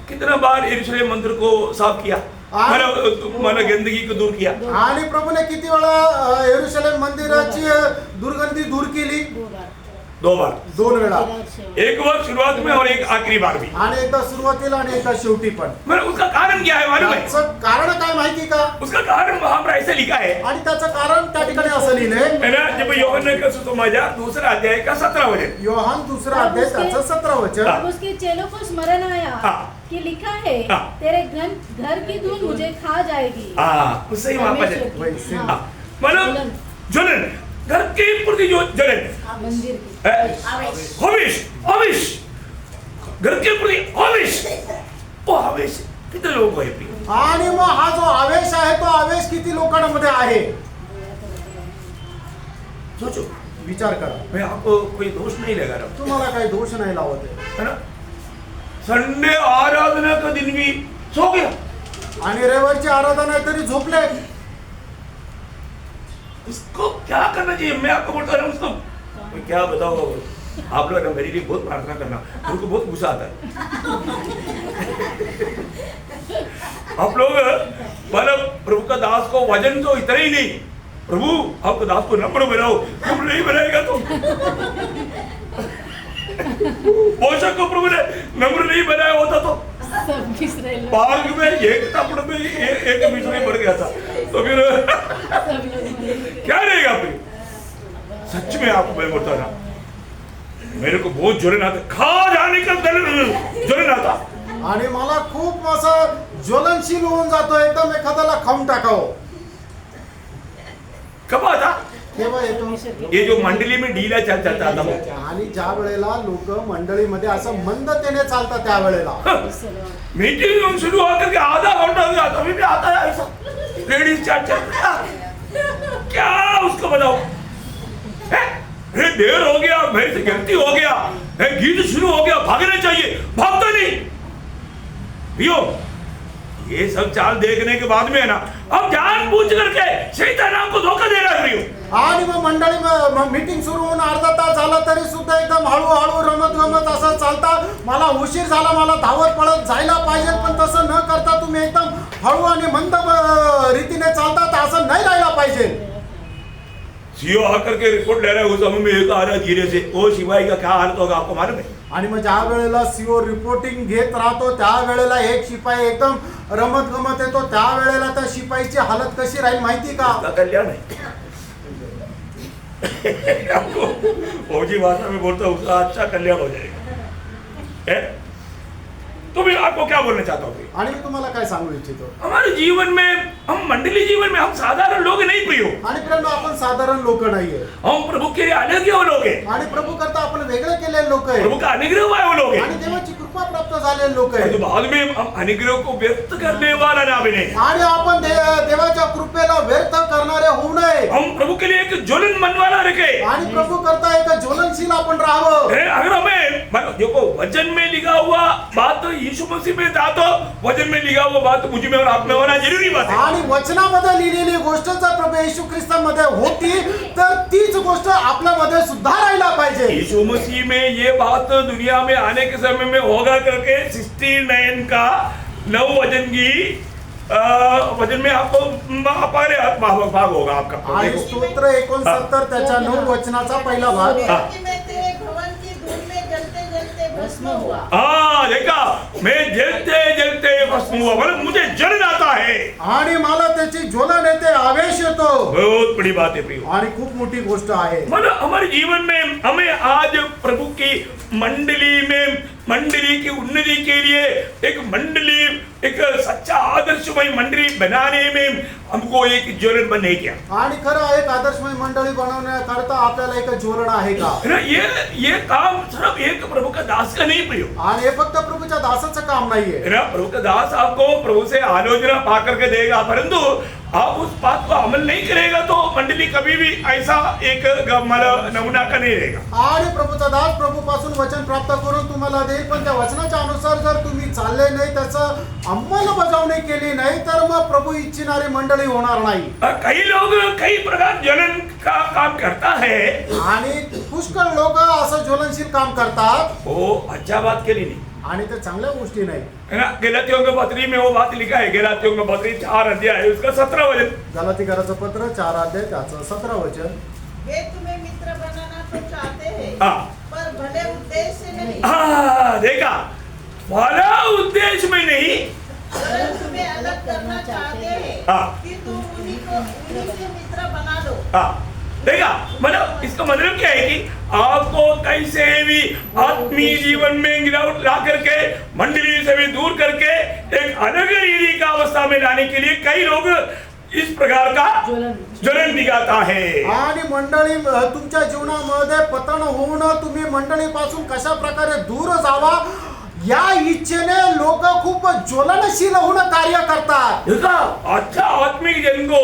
कितना बार यरूशलेम मंदिर को साफ किया, मानो गंदगी को दूर किया। आणि प्रभूने किती वेळा यरूशलेम मंदिराची दुर्गंधी दूर केली? 2 बार, 2 वेळा। एक बार शुरुआत में और एक आखिरी बार भी। आणि एकदा सुरुवातीला आणि एकदा शेवटी पण। मगर उसका कारण क्या है मालूम है? त्याचं कारण काय माहिती का? उसका कारण वहां पर ऐसे लिखा है, आणि त्याचं कारण त्या ठिकाणी असं लिहिलंय, है ना, जब यूहन्ना का सुसमाचार 2 अध्याय का 17 वचन। योहान 2 अध्याय त्याचं 17 वचन। अब उसके चेलों को स्मरण आया कि लिखा है, तेरे घर की धूल मुझे खा जाएगी। उससे ही वापस है, वैसे मतलब ज्वलन, घर के प्रति जो जलन, मंदिर आवेश, घर के प्रति आवेश, वो आवेश कितने लोगों को है प्रिय? आणि मग हा जो आवेश आहे तो आवेश किती लोकांमध्ये आहे? सोचो, विचार करा। मैं आपको कोई दोष नहीं लगा रहा तुम्हाला काही दोष नाही लावत है ना। संडे आराधना का दिन भी सो गया, आणि रविवारची आराधना आहे तरी झोपले। उसको क्या करना चाहिए? मैं आपको बोलता रहा हूँ, उसको मैं क्या बताऊँ, आप लोग मेरे लिए बहुत प्रार्थना करना, उनको बहुत गुस्सा आता है। आप लोग मतलब प्रभु का दास को वजन तो इतना ही नहीं, प्रभु आपको दास को नम्र बनाओ, नम्र नहीं बनाएगा तो पोषक को प्रभु ने नम्र नहीं बनाया होता तो पार्क में एक तपड़ में एक मिसरी बढ़ गया था, तो फिर क्या रहेगा फिर? सच में आपको मैं बोलता ना, मेरे को बहुत ज्वलन आता, खा जाने का ज्वलन आता। आणि मला खूप असं ज्वलनशील होऊन जातो, एकदम एखाद्याला खाऊन टाकावं। कब आता? केव्हा येतो? ये जो मंडली में ढीला चलता था वो, आणि ज्या वेळेला लोक मंडळीमध्ये असं मंदतेने चालतात त्या वेळेला। मीटिंग शुरू होकर के आधा घंटा हो गया, तभी भी आता है ऐसा लेडीज चर्चा, क्या उसको बताओ? अरे देर हो गया, मेरे से गलती हो गया, गीत शुरू हो गया, भागना चाहिए, भागता नहीं। भैया ये सब चाल देखने के बाद में है ना, अब जानबूझ करके शैतान आपको धोखा दे रहा है भैया। आणि मग मंडळी मीटिंग सुरू होऊन अर्धा तास झाला तरी सुद्धा एकदम हळूहळू रमत असं चालता, मला उशीर झाला, मला धावत पळत जायला पाहिजे, पण तसं न करता तुम्ही एकदम हळू आणि मंद रीतीने चालता, असं नाही राहायला पाहिजे। सीओ आकर के रिपोर्ट ले रहा है, उस समय में एक आ रहा है धीरे से, ओ शिवाई का क्या हालत होगा आपको मालूम है? आणि मग ज्या वेळेला सीओ रिपोर्टिंग घेत राहतो त्या वेळेला एक शिपाई एकदम रमत गमत येतो, त्या वेळेला त्या शिपाईची हालत कशी राहील माहिती का? कल्याण है। आपको फौजी भाषा में बोलता हूँ, उसका अच्छा कल्याण हो जाएगा। तो मैं आपको क्या बोलना चाहता हूँ? आणि मी तुम्हाला काय सांगू इच्छितो, हमारे जीवन में, हम मंडली जीवन में हम साधारण लोग नहीं प्रियो, आणि प्रियांनो आपण साधारण लोक नाहीये, हम प्रभु के अनुग्रह लोग हैं, आणि प्रभू करता आपण वेगळे केलेले लोक आहे, प्रभु का अनुग्रह हुआ है वो लोग आणि हैं। देवाची कृपा प्राप्त झालेले लोक आहे, तो बाद में हम अनुग्रह को व्यक्त करने वाला ना बने, आणि आपण देवाच्या कृपेला व्यर्थ करणारे होऊ नये, हम प्रभु के लिए एक ज्वलन मन वाला रखे। आणि प्रभू करता एक ज्वलनशील आपण राहावं। अगर हमें देखो वचन में लिखा हुआ बात यीशु मसीह में था, तो वचन में लिखा हुआ बात मुझ में और आप में होना जरूरी बात है। आणि वचनामध्ये लिहिलेली गोष्ट जर प्रभू येशू ख्रिस्तामध्ये होती तर तीच गोष्ट आपल्यामध्ये सुद्धा राहायला पाहिजे। यीशु मसीह में ये बात दुनिया में आने के समय में होगा करके 69 का 9 वचन की वचन में आपको भाग होगा आपका। आणि स्तोत्र 69 त्याच्या 9 वचनाचा पहिला भाग। कि मैं तेरे भवन की धूल में जलते जलते भस्म हुआ। हाँ देखा, मैं जलते जलते भस्म हुआ, मतलब मुझे जलन आता है, आणि मला त्याची ज्वलन येते, आवेश येतो। बहुत बड़ी बात है प्रियो, आणि खूप मोठी गोष्ट आहे। मतलब हमारे जीवन में हमें आज प्रभु की मंडली की उन्नति के लिए एक मंडली, एक सच्चा आदर्शमय मंडली बनाने में हमको एक ज्वलन बने क्या? आणि खरं एक आदर्शमय मंडळी बनवण्याकरता आपल्याला एक ज्वलन आहे का? है ना, ये काम सिर्फ एक प्रभु का दास का नहीं प्रियो, आणि हे फक्त प्रभूच्या दासाचं काम नाहीये। है ना, प्रभु का दास आपको प्रभु से आलोचना पा करके देगा, परंतु आप उस बात को अमल नहीं करेगा तो मंडली कभी भी ऐसा एक नमूना का नहीं रहेगा। आणि प्रभूचा दास प्रभू पासून वचन प्राप्त करून तुम्हाला देईल, पण त्या वचनाच्या अनुसार जर तुम्ही चालले नाही, त्याचं अंमलबजावणी केली नाही, तर मग प्रभू इच्छिणारी मंडळी होणार नाही। कई लोग कई प्रकार ज्वलन का काम करता है, आणि पुष्कळ लोक असं ज्वलनशील काम करतात, वो अच्छा बात के लिए नहीं, आणि ते चांगल्या गोष्टी नाही। है ना। गलातियों के पत्री में वो बात लिखा है, गलातियों के पत्री 4 अध्याय उसका 17 वचन, गलातीकराचं पत्र 4 अध्याय त्याचं 17 वचन। वे तुम्हें मित्र बनाना तो चाहते हैं, हाँ पर भले उद्देश्य से नहीं, हाँ देखा, भला उद्देश्य में नहीं, वरन तुम्हें अलग करना चाहते हैं हाँ। कि तुम उन्हीं से मित्र बना लो। हाँ देखा, मतलब इसका मतलब क्या है कि आपको कैसे भी आत्मीय जीवन में गिरावट ला करके मंडली से भी दूर करके एक अलग रीति का अवस्था में लाने के लिए कई लोग इस प्रकार का ज्वलन दिखाता है। आणि मंडळी तुमच्या जीवनामध्ये पतन होऊन तुम्ही मंडळीपासून कशा प्रकारे दूर जावा या इच्छेने लोक खूप ज्वलनशील होऊन कार्य करतात। अच्छा आत्मिक जन को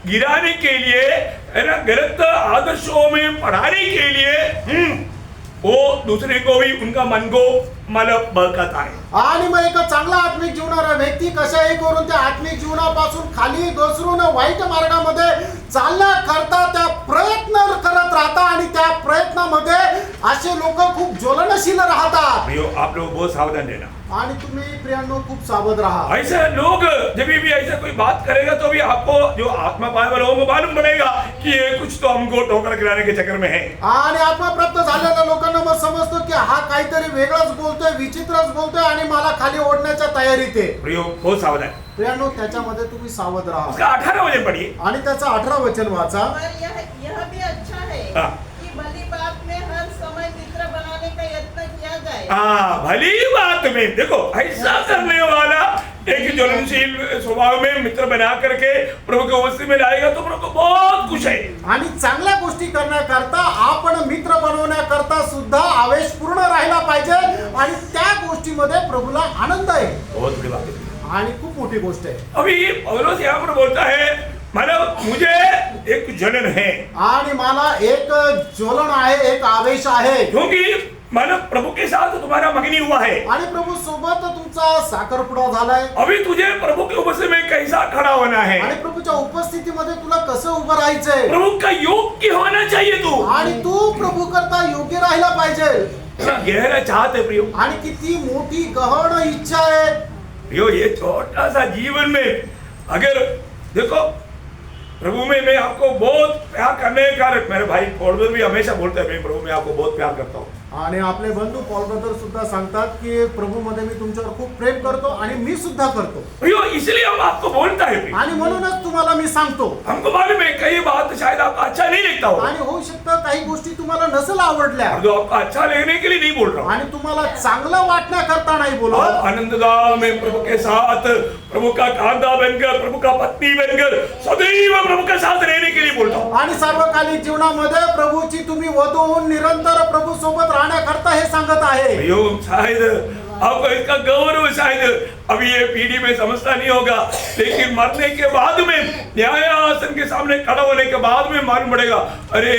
गिराने के लिए, है ना, गलत आदर्शों में पढ़ाने के लिए वो दूसरे को भी उनका मन को मतलब बहकाता है। आणि मग एक चांगला आत्मिक जीवनारा व्यक्ती कशाही करून त्या आत्मिक जीवनापासून खाली घसरून वाईट मार्गामध्ये चालण्याकरता त्या प्रयत्न करत राहतात, आणि त्या प्रयत्नामध्ये असे लोक खूप ज्वलनशील राहतात। प्रियो, आप लोग बहुत सावधान रहना, आणि तुम्ही प्रियांनो खूप सावध राहा। ऐसे लोग जब भी ऐसा कोई बात करेगा तो भी आपको जो आत्मा पाए वाले लोगों को मालूम पड़ेगा कि ये कुछ तो हमको ठोकर गिराने के चक्कर में है। आणि आत्मा प्राप्त झालेल्या लोकांना मग समजतो की हा काहीतरी वेगळंच बोलतोय, विचित्रच बोलतोय, आणि मला खाली ओढण्याच्या तयारीत आहे। प्रियो, बहुत सावधान। प्रियांनो त्याच्यामध्ये तुम्ही सावध राहा। उसका 18 वचन पढ़िए। आणि त्याचा 18 वचन वाचा। पर यह भी अच्छा है हाँ। कि भली बात में हर समय मित्र बनाने का यत्न किया जाए। हाँ, भली बात में देखो, ऐसा करने वाला एक ज्वलनशील स्वभाव में मित्र बना करके प्रभु के उपस्थिति में लाएगा तो प्रभु को बहुत खुश है। आणि चांगल्या गोष्टी करण्याकरता आपण मित्र बनवण्याकरता सुद्धा आवेशपूर्ण राहायला पाहिजे, आणि त्या गोष्टीमध्ये प्रभूला आनंद आहे। बहुत बड़ी बात है। आणि खूप मोठी गोष्ट आहे। अभी पौलुस यहाँ पर बोलता है, मतलब मुझे एक जलन है, आणि मला एक ज्वलन आहे, एक आवेश आहे, क्योंकि मतलब प्रभु के साथ तुम्हारा मगनी हुआ है। आणि प्रभू सोबत तुमचा साखरपुडा झालाय। अभी तुझे प्रभु के उपस्थिति में कैसा खड़ा होना है, आणि प्रभूच्या उपस्थितीमध्ये तुला कसं उभं राहायचंय, प्रभु का योग्य होना चाहिए तू। आणि तू प्रभू करता योग्य राहायला पाहिजे। गहरा चाहते प्रियो, आणि किती मोठी गहन इच्छा आहे। प्रियो, ये छोटा सा जीवन में अगर देखो, प्रभु में मैं आपको बहुत प्यार करने का, मेरे भाई पौलुस भी हमेशा बोलते हैं, मैं प्रभु में आपको बहुत प्यार करता हूँ। आणि आपले बंधू पॉल ब्रदर सुद्धा सांगतात की प्रभूमध्ये मी तुमच्यावर खूप प्रेम करतो आणि मी सुद्धा करतो भैया इसलिए हम आपको बोलता है भी। आणि म्हणूनच तुम्हाला मी सांगतो हमको मालूम है कई बात शायद आपको अच्छा नहीं लगता हो, आणि होऊ शकतं काही गोष्टी तुम्हाला नसेल आवडल्या और जो आपको अच्छा लगने के लिए नहीं बोल रहा हूँ। आणि तुम्हाला चांगलं वाटण्याकरता नाही बोलत आप आनंददा में प्रभु के साथ, प्रभु का कांधा बनकर, प्रभु का पत्नी बनकर सदैव प्रभु के साथ रहने के लिए बोलता हूँ। आणि सार्वकालिक जीवनामध्ये प्रभूची तुम्ही वधू होऊन निरंतर प्रभू सोबत राहण्याकरता हे सांगत आहे भैया शायद आपको इसका गौरव शायद अभी ये पीढ़ी में समझता नहीं होगा, लेकिन मरने के बाद में न्यायासन के सामने खड़ा होने के बाद में मालूम पड़ेगा, अरे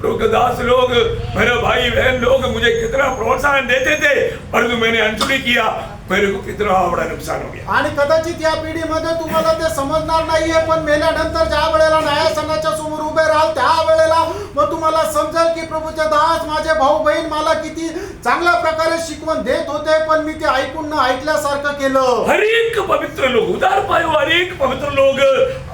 दास लोग, मेरे भाई बहन लोग मुझे कितना प्रोत्साहन देते थे, परंतु मैंने अनसुनी किया, मेरे को कितना बड़ा नुकसान हो गया। आणि कदाचित या पिढीमध्ये तुम्हाला ते समजणार नाहीये, पण मेल्यानंतर ज्या वेळेला न्यायासनाच्या समोर उभे राहाल त्या वेळेला मग तुम्हाला समजेल की प्रभूचे दास, माझे भाऊ बहीण मला किती चांगल्या प्रकारे शिकवण देत होते, पण मी ते ऐकून न ऐकल्यासारखं केलं। हर एक पवित्र लोग उदार पायो, हर एक पवित्र लोग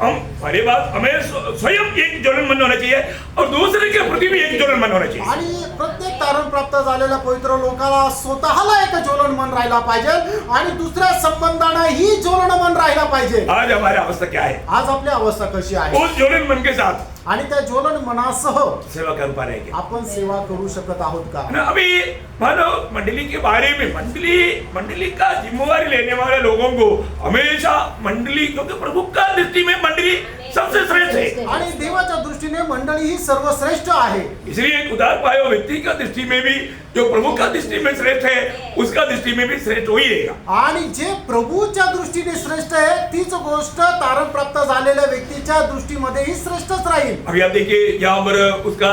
हम पहली बात हमें स्वयं एक ज्वलन मन होना चाहिए और दूसरे के प्रति भी एक ज्वलन मन होना चाहिए। आणि प्रत्येक तारण प्राप्त झालेल्या पवित्र लोकाला स्वतःला एक ज्वलन मन राहिला पाहिजे आणि दुसऱ्या संबंधांना ही ज्वलन मन राहिला पाहिजे। आज हमारी अवस्था क्या है? आज आपली अवस्था कशी आहे? उस ज्वलन मन के साथ आणि त्या ज्वलन मनासह सेवा कर पा रहे हैं क्या? आपण सेवा करू शकत आहोत का? ना अभी मानो मंडली के बारे में मंडली का जिम्मेवारी लेने वाले लोगों को हमेशा मंडली, क्योंकि प्रभु का दृष्टि में मंडली सबसे श्रेष्ठ है, आणि देवाच्या दृष्टीने मंडळी ही सर्वश्रेष्ठ आहे। इसलिए एक उदार पायो व्यक्ति का दृष्टि में भी जो प्रभु का दृष्टि में श्रेष्ठ है उसका दृष्टि में भी श्रेष्ठ हो ही रहेगा। आणि जे प्रभूच्या दृष्टीने श्रेष्ठ आहे तीच गोष्ट तारण प्राप्त झालेल्या व्यक्तीच्या दृष्टीमध्ये ही श्रेष्ठच राहील। अभी आप देखिए यहाँ पर उसका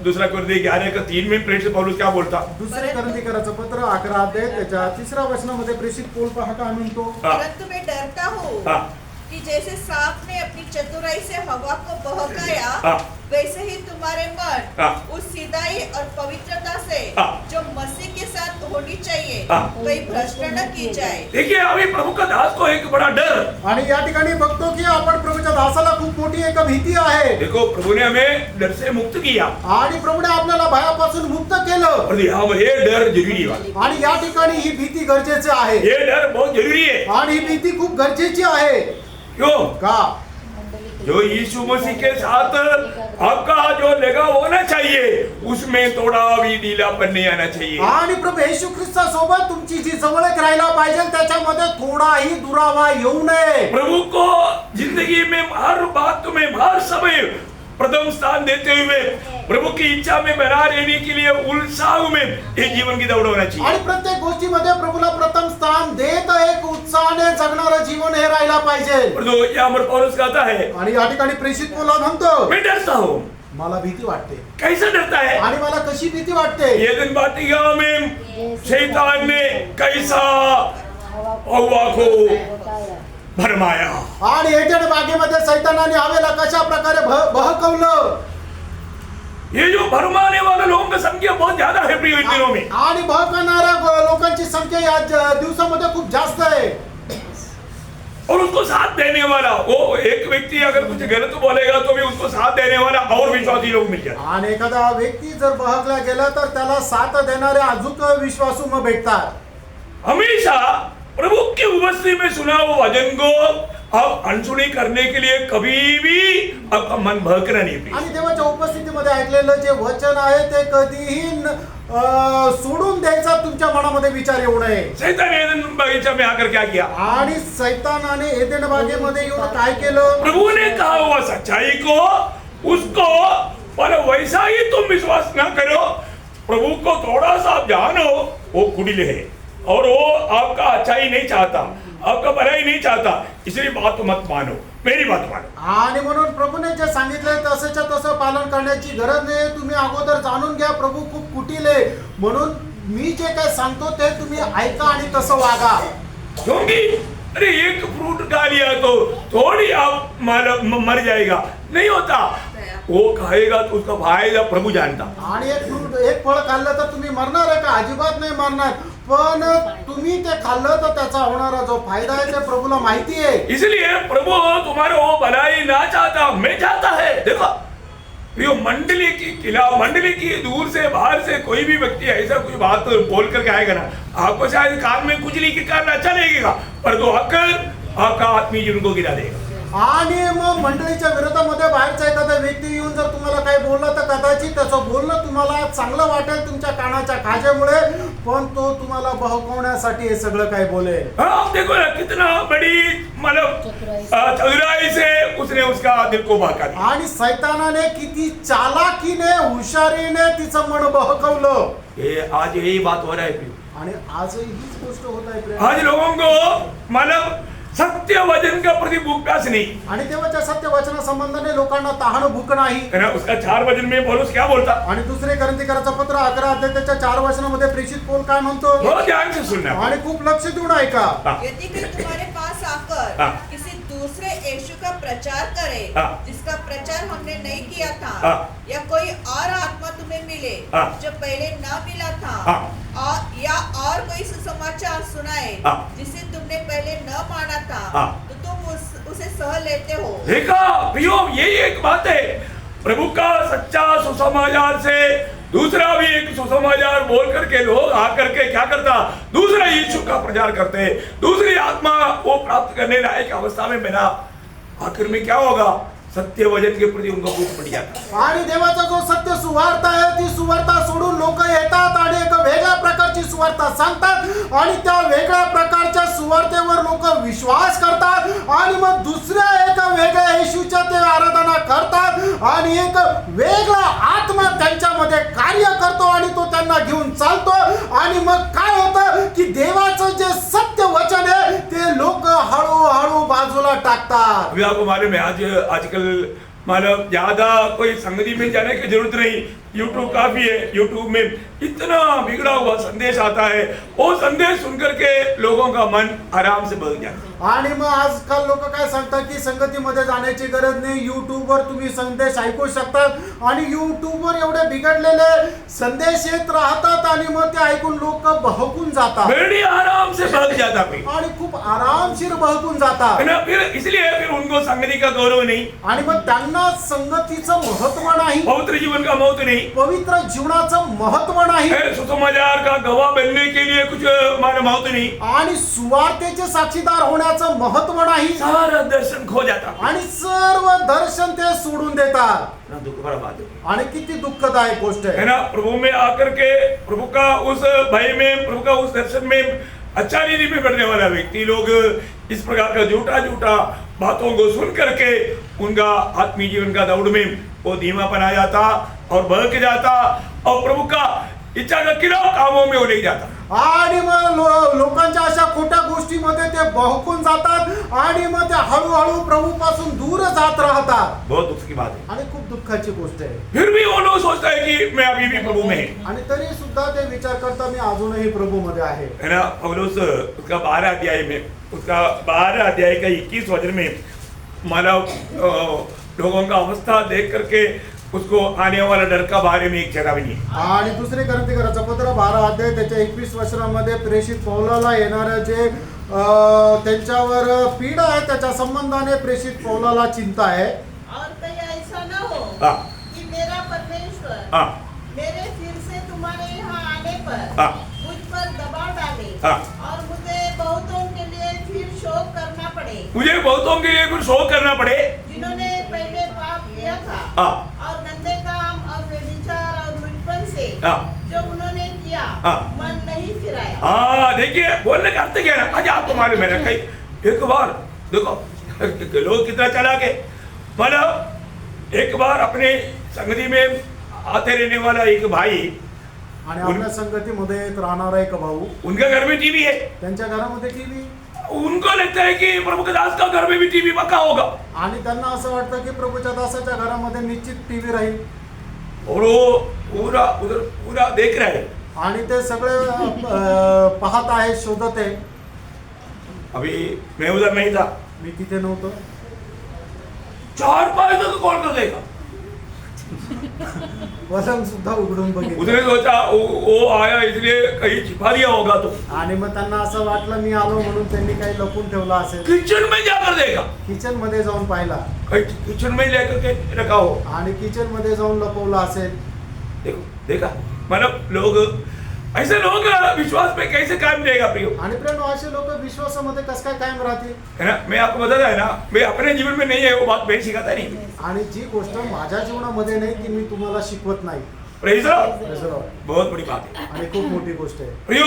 दूसरा कोरिन्थियों 11:3 में प्रेषित पौलुस क्या बोलता? दुसरे कोरिन्थियराचं पत्र 11 अध्याय त्याच्या 3ऱ्या वचनामध्ये प्रेषित पौल पहा काय म्हणतो? परंतु मैं डरता हूँ हाँ। कि जैसे सांप ने अपनी चतुराई से हवा को बहकाया, हाँ। वैसे ही तुम्हारे मन हाँ। उस सीधाई और पवित्रता से हाँ। जो मसीह के साथ होनी चाहिए हाँ। कहीं भ्रष्ट न की जाए। देखिए अभी प्रभु का दास को एक बड़ा डर, आणि या ठिकाणी बघतो की आपण प्रभूच्या दासाला खूप मोठी एक भीती आहे। देखो प्रभु ने हमें डर से मुक्त किया आणि प्रभूने आपल्याला भयापासून मुक्त केलं और यहाँ पर ये डर जरूरी है, आणि या ठिकाणी ही भीती गरजेची आहे ये डर बहुत जरूरी है। आणि ही भीती खूप गरजेची आहे। क्यों? का? जो यीशु मसीह के साथ आपका जो लगाव होना चाहिए उसमें थोड़ा भी ढीलापन नहीं आना चाहिए। आणि प्रभू येशू ख्रिस्ता सोबत तुमची जी जवळक राहायला पाहिजे त्याच्यामध्ये थोडाही दुरावा येऊ नये। प्रभु को जिंदगी में हर बात में हर समय प्रथम स्थान देते हुए प्रभु की इच्छा में बना रहने के लिए उत्साह में एक जीवन की दौड़ होना चाहिए। आणि प्रत्येक गोष्टीमध्ये प्रभूला प्रथम स्थान देत एक उत्साहाने जगणारं जीवन हे राहायला पाहिजे। और जो यहाँ पर पौलुस कहता है, आणि या ठिकाणी प्रेषित पौल म्हणतो मैं डरता हूँ। मला भीती वाटते। कैसे डरता है? आणि मला कशी भीती वाटते? ये दिन बातिका में शैतान ने कैसा हव्वा को भरमाया, आणि एडेन बागेमध्ये सैतानाने हवेला कशा प्रकारे बहकवलं। ये जो भरमाने वाले लोगों की संख्या बहुत ज्यादा है प्रिय इन दिनों में, आणि बहकवणाऱ्या लोकांची संख्या या दिवसामध्ये खूप जास्त आहे। और उसको साथ देने वाला वो एक व्यक्ति अगर कुछ गलत बोलेगा तो भी उसको साथ देने वाला और विश्वासी लोग मिल जाते। आणि एखादा व्यक्ती जर बहकला गेला तर त्याला साथ देणारे अजून विश्वासू मग भेटतात। हमेशा प्रभु की उपस्थिति में सुना वो वचन को आप अनसुनी करने के लिए कभी भी आपका मन भड़कना नहीं चाहिए। आणि देवाच्या उपस्थितीमध्ये ऐकलेलं जे वचन आहे ते कधीही सोडून द्यायचा तुमच्या मनामध्ये विचार येऊ नये। शैतान एदन बगीचा में आकर क्या किया? आणि सैतानाने एदेन बागेमध्ये येऊन काय केलं? प्रभु ने कहा हुआ सच्चाई को उसको पर वैसा ही तुम विश्वास ना करो, प्रभु को थोड़ा सा जानो, वो कुटिल है और वो आपका अच्छाई नहीं चाहता, आपका भलाई नहीं चाहता, इसलिए बात मत मानो, मेरी बात मानो। आणि म्हणून प्रभूने जे सांगितलंय तसंच्या तसं पालन करण्याची गरज नाही। तुम्ही अगोदर जाणून घ्या प्रभू खूप कुटील आहे, म्हणून मी जे काय सांगतो ते तुम्ही ऐका आणि तसं वागा। क्योंकि अरे एक फ्रूट खा लिया तो थोड़ी आप मर जाएगा, नहीं होता, वो खाएगा तो उसका फायदा प्रभु जानता। आणि एक फळ खाल्लं तर तुम्ही मरणार आहे का? अजिबात नाही मरणार, पण तुम्ही ते खाल्लं तर त्याचा होणारा जो फायदा आहे ते प्रभूला माहिती आहे। इसलिए प्रभु तुम्हारे वो भलाई ना चाहता, मैं चाहता है। देखो प्रियो मंडली की दूर से बाहर से कोई भी व्यक्ति ऐसा कुछ बात बोल करके आएगा ना, आपको शायद कान में कुछ नहीं के कारण अच्छा लगेगा, पर तो आकर आपका आत्मीय जीवन को गिरा देगा। आणि मग मंडळीच्या विरोधामध्ये बाहेरचा एखादा व्यक्ती येऊन जर तुम्हाला काही बोलला तर कदाचित त्याचं बोलणं तुम्हाला चांगलं वाटेल तुमच्या कानाच्या खाजेमुळे, पण तो तुम्हाला बहकवण्यासाठी हे सगळं काही बोलेल। आप देखो ना कितना बड़ी मतलब चतुराई से उसने उसका दिल को बहका दिया। आणि सैतानाने किती चालाकीने हुशारीने तिचं मन बहकवलं। ये आज यही बात हो रहा है प्रियो। आणि आजही हीच गोष्ट होत आहे प्रिय। आज लोगों को मतलब सत्य वचन का प्रति भूख प्यास नहीं आणि देवाच्या सत्य वचना संबंधाने लोकांना तहान भूक नाही। है ना। उसका 4 वचन में पौलुस क्या बोलता, आणि दुसरे कोरिंथीकरांचं पत्र 11 अध्याय त्याच्या 4 वचनामध्ये प्रेषित पौल काय म्हणतो, बहुत ध्यान से सुनना। आणि खूप लक्ष देऊन ऐका। यदि कोई तुम्हारे पास आकर हाँ। किसी दूसरे यीशु का प्रचार करे हाँ। जिसका प्रचार हमने नहीं किया था, हाँ। या कोई और आत्मा तुम्हें मिले हाँ। जो पहले ना मिला था, हाँ। या और कोई सुसमाचार सुनाए हाँ। जिसे तुमने पहले न माना था, हाँ। तो तुम उसे सह लेते हो। देखा प्रियो, यही एक बात है, प्रभु का सच्चा सुसमाचार से दूसरा भी एक सुसमाचार बोल करके लोग आकर के क्या करता, दूसरा यीशु का प्रचार करते, दूसरी आत्मा वो प्राप्त करने लायक अवस्था में बिना, आखिर में क्या होगा, सत्य वचन के प्रति उनका भूख पड़ जाता। आणि देवाचा जो सत्य सुवार्ता आहे ती सुवार्ता सोडून लोक येतात आणि एक वेगळ्या प्रकारची सुवार्ता सांगतात आणि त्या वेगळ्या प्रकारच्या सुवार्तेवर लोक विश्वास करतात आणि मग दुसऱ्या एका वेगळ्या येशूच्या ते आराधना करतात आणि एक वेगळा आत्मा त्यांच्यामध्ये कार्य करतो आणि तो त्यांना घेऊन चालतो आणि मग काय होतं की देवाचं जे सत्य वचन आहे ते लोक हळूहळू बाजूला टाकतात। अभी आपको मालूम है आजकल मतलब ज्यादा कोई संगति में जाने की जरूरत नहीं, यूट्यूब काफी है। यूट्यूब में इतना बिगड़ा हुआ संदेश आता है, वो संदेश सुनकर के लोगों का मन आराम से बदल जाता है। आणि मग आजकाल लोक काय सांगतात की संगतीमध्ये जाण्याची गरज नाही, युट्यूबवर तुम्ही संदेश ऐकू शकतात आणि युट्यूबवर एवढे बिघडलेले संदेश येत राहतात आणि मग ते ऐकून लोक बहकून जातात बड़ी आराम से बदल जाता है आणि खूप आरामशीर बहकून जातात ना। फिर इसलिए फिर उनको संगति का गौरव नहीं, आणि मग त्यांना संगतीचं महत्व नाही, पवित्र जीवन का महत्व नहीं, पवित्र जीवनाचं महत्व नाही सुसमाचार का गवाह बनने के लिए कुछ माना महत्व नहीं, आणि सुवार्तेचे साक्षीदार होण्याचं महत्व नाही सारा दर्शन खो जाता आणि सर्व दर्शन ते सोडून देतात। ना। दुख भरा बात है आणि किती दुःखदायक गोष्ट है आहे ना। प्रभु में आकर के प्रभु का उस भय में, प्रभु का उस दर्शन में अच्छा नीति में बढ़ने वाला व्यक्ति लोग इस प्रकार का झूठा बातों को सुन करके उनका आत्मीय जीवन का दौड़ में वो धीमा बना जाता और बहक जाता और प्रभु का इच्छा का किला कामों में वो नहीं जाता। आणि मग लोकांच्या अशा खोट्या गोष्टीमध्ये ते बहकून जातात आणि मग ते हळूहळू प्रभू पासून दूर जात राहतात। बहुत दुख की बात है। आणि खूप दुःखाची गोष्ट आहे। फिर भी वो लोग सोचता है कि मैं अभी भी प्रभु में है आणि तरी सुद्धा ते विचार करता मी अजूनही प्रभू मध्ये आहे। है ना। पौलुस उसका 12 अध्याय में, उसका 12 अध्याय का 21 वचन में मानव लोगों का अवस्था देख करके उसको आने वाला डर का बारे में एक चेतावनी है। आणि दुसरे कोरिंथीकरांचं पत्र 12 अध्याय त्याच्या 21 वचनामध्ये प्रेषित पौलाला येणारे जे त्यांच्यावर पीडा आहे त्याच्या संबंधाने प्रेषित पौलाला चिंता आहे। और कहीं ऐसा न हो हाँ। कि मेरा परमेश्वर हाँ। मेरे फिर से तुम्हारे यहाँ आने पर हाँ। मुझ पर दबाव डाले हाँ। और मुझे बहुतों के लिए फिर शोक करना पड़े, मुझे बहुतों के लिए कुछ शोक करना पड़े जिन्होंने पहले पाप किया था हाँ। और गंदे काम और व्यभिचार और लुटपन से हाँ। जो उन्होंने किया हाँ। मन नहीं फिराया। हाँ, देखिए बोलने का अर्थ क्या है ना। आज आपको मालूम है ना, कहीं एक बार देखो लोग कितना चला के मतलब एक बार अपने संगति में आते रहने वाला एक भाई, आणि आपल्या संगतीमध्ये राहणारा एक भाऊ, उनके घर में टीवी है, त्यांच्या घरामध्ये टीव्ही, उनको लगता है कि प्रभु के दास का घर में भी टीवी पक्का होगा आणि त्यांना असं वाटतं की प्रभूच्या दासाच्या घरामध्ये निश्चित टीव्ही राहील और वो पूरा उधर पूरा देख रहा है। आणि ते सगळे पाहत आहे, शोधत आहे। अभी मैं उधर नहीं था, मी तिथे नव्हतो। 4-5 तक कौन कर देगा पलंग सुद्धा उघडून बघितलं उसने सोचा वो आया इसलिए कहीं छिपा दिया होगा तो आणि मग त्यांना असं वाटलं मी आलो म्हणून त्यांनी काही लपून ठेवलं असेल. किचन में जाकर देखा किचन मध्ये जाऊन पाहिला कहीं किचन में लेकर के रखा हो. आणि किचन मध्ये जाऊन लपवलं असेल. देखो देखा मतलब लोग ऐसे लोग विश्वास पे कैसे कायम रहेगा प्रियो. आणि प्रेम असे लोक विश्वासामध्ये कस काय कायम राहतील. है ना, मैं आपको बताता है ना, मैं अपने जीवन में नहीं है वो बात मैं सिखाता नहीं. आणि जी गोष्ट माझ्या जीवनामध्ये नाही ती मी तुम्हाला शिकवत नाही. Praise the Lord. Praise the Lord. बहुत बड़ी बात है आणि खूप मोठी गोष्ट आहे. प्रियो.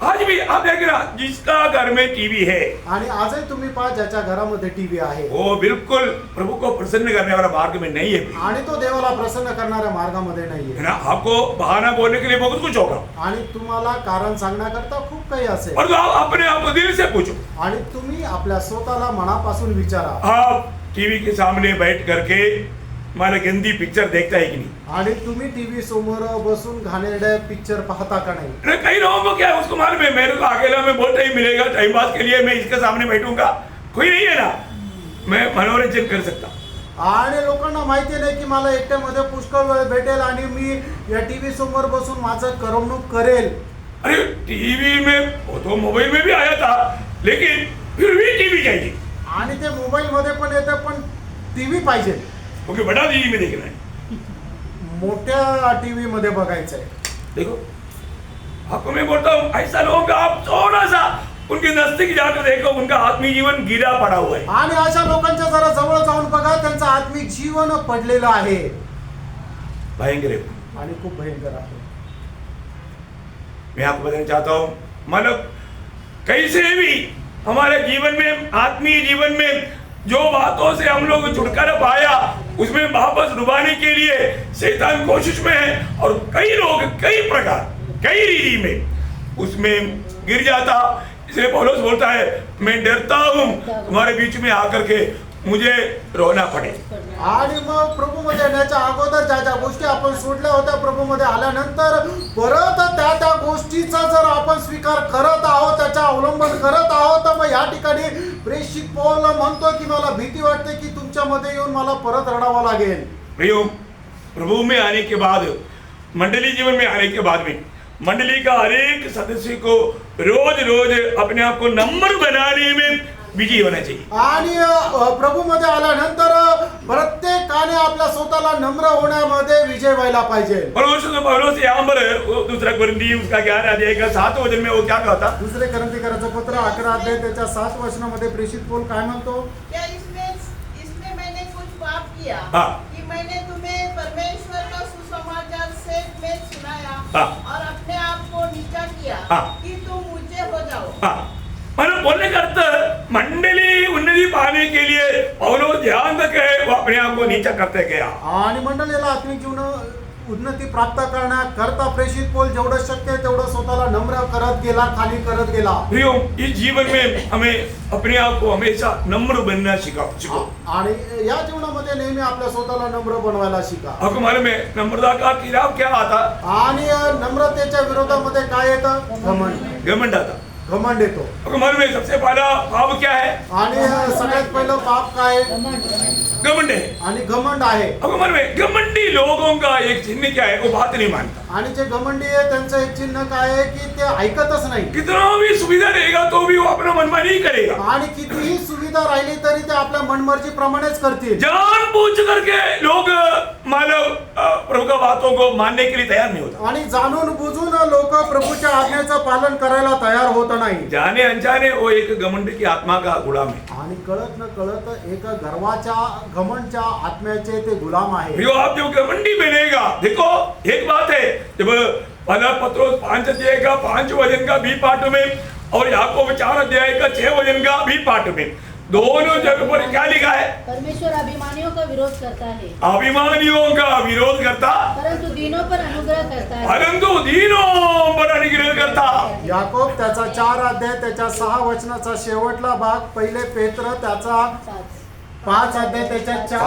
आज भी आप देख रहे जिसका घर में टीवी है आणि आजही तुम्ही पहा ज्याच्या घरामध्ये टीव्ही आहे वो बिल्कुल प्रभु को प्रसन्न करने वाला मार्ग में नहीं है आणि तो देवाला प्रसन्न करणाऱ्या मार्गामध्ये है नाहीये. ना. आपको बहाना बोलने के लिए बहुत कुछ होगा आणि तुम्हाला कारण सांगण्याकरता खूप काही असेल. और तो आप अपने आप को दिल से पूछो. आणि तुम्ही आपल्या स्वतःला मनापासून विचारा. आप टीवी के सामने बैठ करके माना गंदी पिक्चर देखता है कि नहीं. आणि तुम्ही टीव्ही समोर बसून घाणेरड्या पिक्चर पाहता का नाही. अरे कई लोगों को क्या है उसको मालूम है मेरे को अकेला में बहुत टाइम मिलेगा टाइम पास के लिए मैं इसके सामने बैठूंगा कोई नहीं है ना मैं मनोरंजन कर सकता. आणि लोकांना माहिती नाही की मला एकट्यामध्ये पुष्कळ वेळ भेटेल आणि मी या टीव्ही समोर बसून माझं करमणूक करेल. अरे टीवी में वो तो मोबाइल में भी आया था लेकिन फिर भी टीवी चाहिए आणि ते मोबाईल मध्ये पण येते पण टीव्ही पाहिजे. क्योंकि बड़ा टीवी में देखना है. मोठ्या टीव्ही मध्ये बघायचंय. देखो आपको मैं बोलता हूँ ऐसा लोग आप थोड़ा सा उनके नजदीक जाकर देखो उनका आत्मीय जीवन गिरा पड़ा हुआ है. आणि अशा लोकांच्या जरा जवळ जाऊन बघा त्यांचं आत्मिक जीवन पडलेलं आहे भयंकर है. आणि खूप भयंकर आहे. मैं आपको बताना चाहता हूँ मतलब कैसे भी हमारे जीवन में आत्मीय जीवन में जो बातों से हम लोग छुटकारा पाया उसमें वापस डुबाने के लिए शैतान कोशिश में है और कई लोग कई प्रकार कई रीति में उसमें गिर जाता. इसलिए पौलुस बोलता है मैं डरता हूँ तुम्हारे बीच में आकर के मुझे रोना पड़े. आणि मग प्रभूमध्ये येण्याच्या अगोदर ज्या ज्या गोष्टी आपण सोडल्या होत्या प्रभूमध्ये आल्यानंतर परत त्या गोष्टीचा जर आपण स्वीकार करत आहोत त्याचा अवलंबन करत आहोत तर मग या ठिकाणी प्रेषित पौल म्हणतो की मला भीती वाटते की तुमच्यामध्ये येऊन मला परत रडावं लागेल. प्रियो प्रभु में आने के बाद मंडली जीवन में आने के बाद में मंडली का हर एक सदस्य को रोज रोज अपने आप को नम्र बनाने में बिजी होना चाहिए. आणि प्रभूमध्ये आल्यानंतर प्रत्येकाने आपल्या स्वतःला नम्र होण्यामध्ये विजय व्हायला पाहिजे. पौलुस यहाँ पर दूसरा कुरिन्थी उसका 11 अध्याय का 7 वचन में वो क्या कहता. दुसरे करंथीकराचं पत्र 11 अध्याय त्याच्या 7 वचनामध्ये प्रेषित पौल काय म्हणतो. क्या इसमें मैंने कुछ पाप किया हाँ. कि मैंने तुम्हें परमेश्वर का सुसमाचार से मैं सुनाया हाँ. और अपने आप को नीचा किया हाँ. कि तुम मुझे हो जाओ. हाँ मतलब बोलने का अर्थ मंडली उन्नति पाने के लिए पौलुस ध्यान रखे वो अपने आप को नीचा करते गया. आणि मंडळीला आत्मिक जीवन उन्नती प्राप्त करण्याकरता प्रेषित पौल जेवढं शक्य आहे तेवढं स्वतःला नम्र करत गेला खाली करत गेला. प्रियो इस जीवन में हमें अपने आप को हमेशा नम्र बनना सीखो. आणि या जीवनामध्ये नेहमी आपल्या स्वतःला नम्र बनवायला शिका. आपको मालूम है नम्रता का खिलाफ क्या आता. आणि नम्रतेच्या विरोधामध्ये काय येतं. घमंड. घमंड आता. घमंड येतो. आपको मालूम है सबसे पहला पाप क्या है. आणि सगळ्यात पहिलं पाप काय. घमंड है. आणि घमंड आहे. आपको मालूम है घमंडी लोगों का एक चिन्ह क्या है वो बात नहीं मानता. आणि जे घमंडी आहे त्यांचं एक चिन्ह काय आहे की ते ऐकतच नाही. कितना भी सुविधा रहेगा तो भी वो अपना मनमानी नहीं करेगा. आणि कितीही सुविधा राहिली तरी ते आपल्या मनमर्जी प्रमाणेच करतील. जानबूझ करके लोग मानव प्रभु का बातों को मानने के लिए तैयार नहीं होता. आणि जाणून बुजून लोक प्रभूच्या आज्ञेचं पालन करायला तैयार होत नाही. जाने अनजाने वो एक घमंड की आत्मा का गुलाम है. आणि कळत न कळत एक गर्वाच्या घमंडच्या आत्म्याचे ते गुलाम आहे. जो आप जो घमंडी बनेगा देखो एक बात है जब पहला पत्रोस 5 अध्याय का 5 वचन का बी पाठ में और याकूब 4 अध्याय का 6 वचन का बी पाठ में दोनों जगह पर क्या लिखा है. परमेश्वर अभिमानियों का विरोध करता है अभिमानियों का विरोध करता परंतु दीनों पर अनुग्रह करता है. परंतु दीनों पर अनुग्रह करता. याकोब त्याचा 4 अध्याय त्याच्या 6 वचनाचा शेवटला भाग. पहिले पेत्र त्याचा 5 अध्याय त्याच्या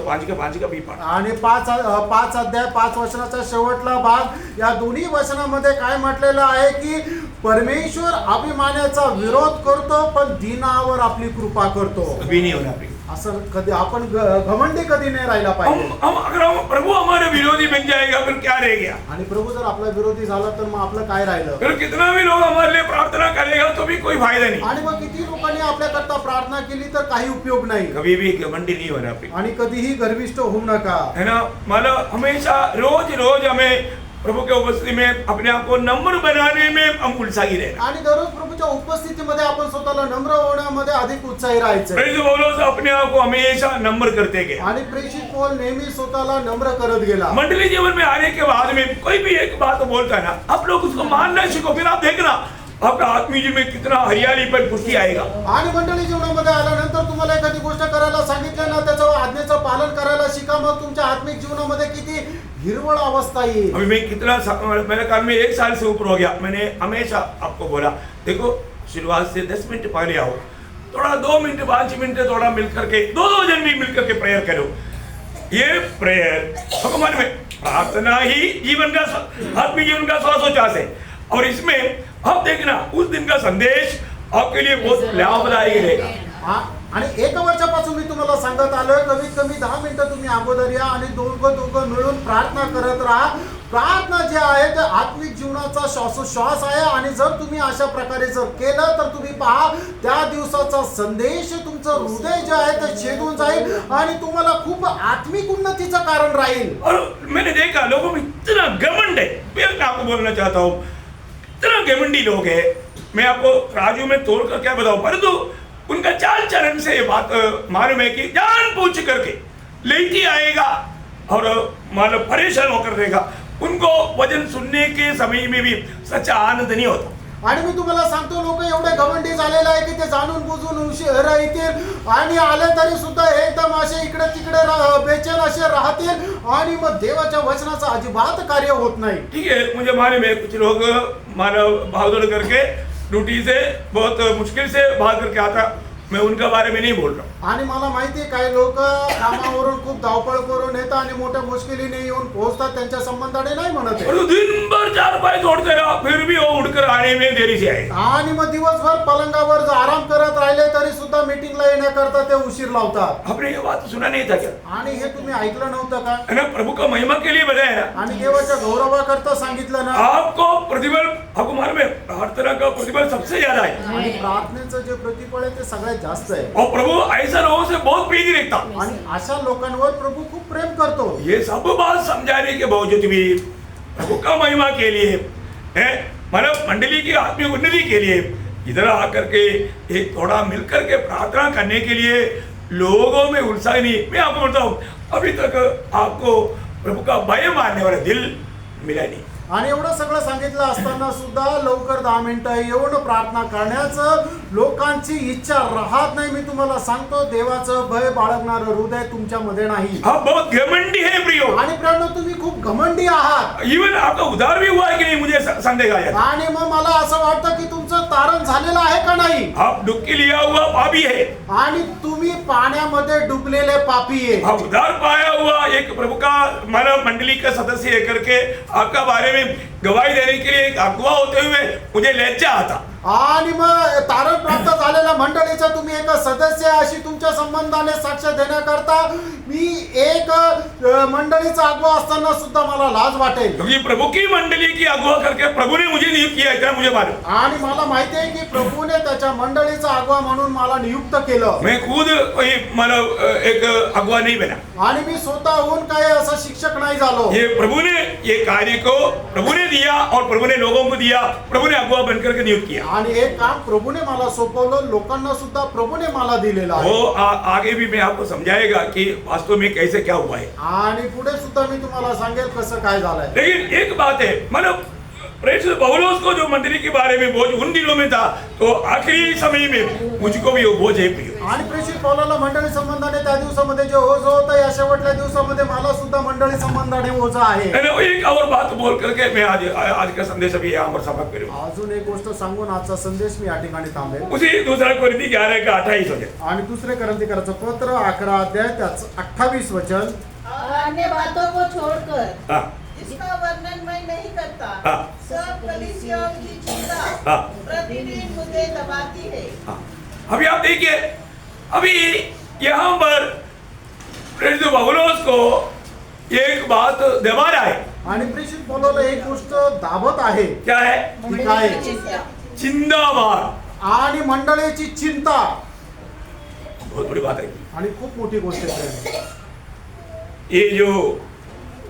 5 का बी पाठ आणि 5 अध्याय 5 वचनाचा शेवटला भाग. या दोन्ही वचनामध्ये काय म्हटलेलं आहे की परमेश्वर अभिमानाचा विरोध करतो पण दीनावर आपली कृपा करतो. अभी नहीं होना प्रिय. असं कधी आपण घमंडी कधी नाही राहिला पाहिजे. हम अगर हम प्रभु हमारे विरोधी बन जाएगा फिर क्या रह गया? आणि प्रभू जर आपला विरोधी झाला तर मग आपलं काय राहिलं? फिर कितना भी लोग हमारे लिए प्रार्थना करेगा तो भी कोई फायदा नहीं. आणि मग किती लोकांनी आपल्याकरता प्रार्थना केली तर काही उपयोग नाही. कभी भी घमंडी नहीं होना प्रिय. आणि कधीही गर्विष्ठ होऊ नका. है ना, मतलब हमेशा रोज रोज हमें प्रभु के उपस्थिति में अपने आप को नम्र बनाने में हम उत्साही रहना. आणि दररोज प्रभूच्या उपस्थितीमध्ये आपण स्वतःला नम्र होण्यामध्ये अधिक उत्साही राहायचं. प्रेरित पौलुस अपने आप को हमेशा नम्र करते गए. आणि प्रेषित पौल नेहमी स्वतःला नम्र करत गेला. मंडली जीवन में आने के बाद में कोई भी एक बात बोलता है ना, आप लोग उसको मानना सीखो, फिर आप देखना आपका आत्मीय जीवन में कितना हरियाली पर पुष्टि आएगा. आणि मंडळी जीवनामध्ये आल्यानंतर तुम्हाला एखादी गोष्ट करायला सांगितलं ना, त्याचं आज्ञेचं पालन करायला शिका. मग तुमच्या आत्मिक जीवनामध्ये किती हिरवळ अवस्था येईल. अभी मैं कितना मेरे काम में 1 साल से ऊपर हो गया. मैंने हमेशा आपको बोला, देखो शुरुआत से 10 मिनट पहले आओ, थोड़ा 2 मिनट 5 मिनट थोड़ा मिल करके 2 जन भी मिल करके प्रेयर करो. ये प्रेयर भगवान में प्रार्थना ही जीवन का आत्मिक जीवन का श्वासोच्छ्वास है. और इसमें आप देखना उस दिन का संदेश आपके लिए बहुत लाभदायी रहेगा. आणि 1 वर्षापासून मी तुम्हाला सांगत आलोय, कमीत कमी 10 मिनिटं तुम्ही अगोदर या आणि दोघं मिळून प्रार्थना करत राहा. प्रार्थना जे आहे ते आत्मिक जीवनाचा श्वासोच्छ्वास आहे. आणि जर तुम्ही अशा प्रकारे जर केलं तर तुम्ही पहा त्या दिवसाचा संदेश तुमचं हृदय जे आहे ते छेदून जाईल आणि तुम्हाला खूप आत्मिक उन्नतीचं कारण राहील. और मैंने देखा लोगों में इतना घमंड है. मैं आपको बोलना चाहता हूँ, इतना घमंडी लोग हैं. मैं आपको राजू में तोड़ कर क्या बताऊं, परंतु उनका चाल चलन से ये बात मालूम है कि जान पूछ करके लेती आएगा और मालूम परेशान होकर देगा. उनको वचन सुनने के समय में भी सच्चा आनंद नहीं होता. आणि मी तुम्हाला सांगतो, लोक एवढे घमंडी झालेले आहे की ते जाणून बुजून उशीर येतील आणि आले तरी सुद्धा एकदम असे इकडे तिकडे बेचैन असे राहतील आणि मग देवाच्या वचनाचं अजिबात कार्य होत नाही. ठीक है, मुझे मालूम है कुछ लोग मानव भागदौड़ करके ड्यूटी से बहुत मुश्किल से भाग करके आता. मैं उनका बारे में नहीं बोल रहा हूँ. आणि मला माहिती आहे काही लोक कामावरून खूप धावपळ करून येतात आणि मोठ्या मुश्किलीने येऊन पोहोचतात, त्यांच्या संबंधाने नाही म्हणत आहे. और दिन भर 4 पाय तोड़ते रहा फिर भी वो उड़कर आने में देरी से आए. आणि मग दिवसभर पलंगावर जर आराम करत राहिले तरी सुद्धा मीटिंगला येण्याकरता ते उशीर लावतात. आपने ये बात सुना नहीं था क्या? आणि हे तुम्ही ऐकलं नव्हतं का? है ना, प्रभु का महिमा के लिए बताया ना. आणि देवाच्या गौरवाकरता सांगितलं ना. आपको प्रतिफल आपको मालूम है, प्रार्थना का प्रतिफल सबसे ज्यादा है. आणि प्रार्थनेचं जे प्रतिफळ आहे ते सगळ्यात जास्त आहे. और प्रभु ऐसा लोगों से बहुत प्रीति रखता. आणि अशा लोकांवर प्रभू खूप प्रेम करतो. ये सब बात समझाने के बावजूद भी प्रभु का महिमा के लिए है, मानव मंडली की आत्मिक उन्नति के लिए इधर आकर के एक थोड़ा मिलकर के प्रार्थना करने के लिए लोगों में उत्साह नहीं. मैं आपको बोलता हूँ, अभी तक आपको प्रभु का भय मानने वाला दिल मिला नहीं. आणि एवढं सगळं सांगितलं असताना सुद्धा लवकर 10 मिनिटं येऊन प्रार्थना करण्याचं लोकांची इच्छा राहत नाही. मी तुम्हाला सांगतो, देवाचं भय बाळगणारं हृदय तुमच्यामध्ये नाही. आप बहुत घमंडी है प्रियो. आणि प्रियांनो, तुम्ही खूप घमंडी आहात. इवन आपका उद्धार भी हुआ है कि नहीं, मुझे संदेह आया. आणि मग मला असं वाटतं की तुमचं तारण झालेलं आहे का नाही. आप डुबकी लिया हुआ पापी है. आणि तुम्ही पाण्यामध्ये डुबलेले पापी आहे. आप उद्धार पाया हुआ एक प्रभु का मानव मंडली का सदस्य है करके आपका बारे में गवाही देने के लिए एक अगुवा होते हुए मुझे लज्जा आता. आणि मग तारण प्राप्त झालेल्या मंडळीचा तुम्ही एक सदस्य अशी तुमच्या संबंधाने साक्ष देण्याकरता मी एक मंडळीचा अगुवा असताना सुद्धा मला लाज वाटेल. क्योंकि प्रभु की मंडली की अगुवा करके प्रभु ने मुझे नियुक्त किया, इतना मुझे मालूम. आणि मला माहिती आहे की प्रभूने त्याच्या मंडळीचा अगुवा म्हणून मला नियुक्त केलं. मैं खुद कोई मानव एक अगुवा नहीं बना. आणि मी स्वतःहून काय असा शिक्षक नाही झालो. ये प्रभु ने ये कार्य को प्रभु ने दिया और प्रभु ने लोगों को दिया. प्रभु ने अगुवा बनकर के नियुक्त किया. आणि हे काम प्रभूने मला सोपवलं, लोकांना सुद्धा प्रभूने मला दिलेलं आहे. वो आगे भी मैं आपको समझाएगा कि वास्तव में कैसे क्या हुआ है. आणि पुढे सुद्धा मी तुम्हाला सांगेल कसं काय झालंय. लेकिन एक बात है, मतलब प्रेरित पौलुस को जो मंडली के बारे में बोझ उन दिनों में था, तो आखिरी समय में मुझको भी वो बोझ है प्रिय. आणि प्रेषित पौलाला मंडळी संबंधाने त्या दिवसामध्ये जे ओझ होतं, या शेवटल्या दिवसामध्ये मला सुद्धा मंडळी संबंधाने ओझ आहे. मैंने एक और बात बोल करके मैं आज का संदेश अभी यहाँ पर समाप्त करूँ. अजून एक गोष्ट सांगून आजचा संदेश मी या ठिकाणी थांबेल. उसी दूसरा कोरिन्थी 11:28 होते. आणि दुसरे कोरिन्थीकरांचं पत्र 11 अध्याय त्याचं 28 वचन. अन्य बातों को छोड़कर हाँ. जिसका वर्णन मैं नहीं करता, हाँ. सब कलीसियाओं की चिंता हाँ. प्रतिदिन मुझे दबाती है. हाँ. अभी आप देखिए, अभी यहाँ पर प्रेरित पौलुस को एक बात दबा रहा है। आणि प्रेषित पौलुसला एक गोष्ट दाबत आहे. क्या है? ती काय? चिंतावार आणि मंडळीची चिंता. बहुत बड़ी बात है। आणि खूप मोठी गोष्ट आहे. ये जो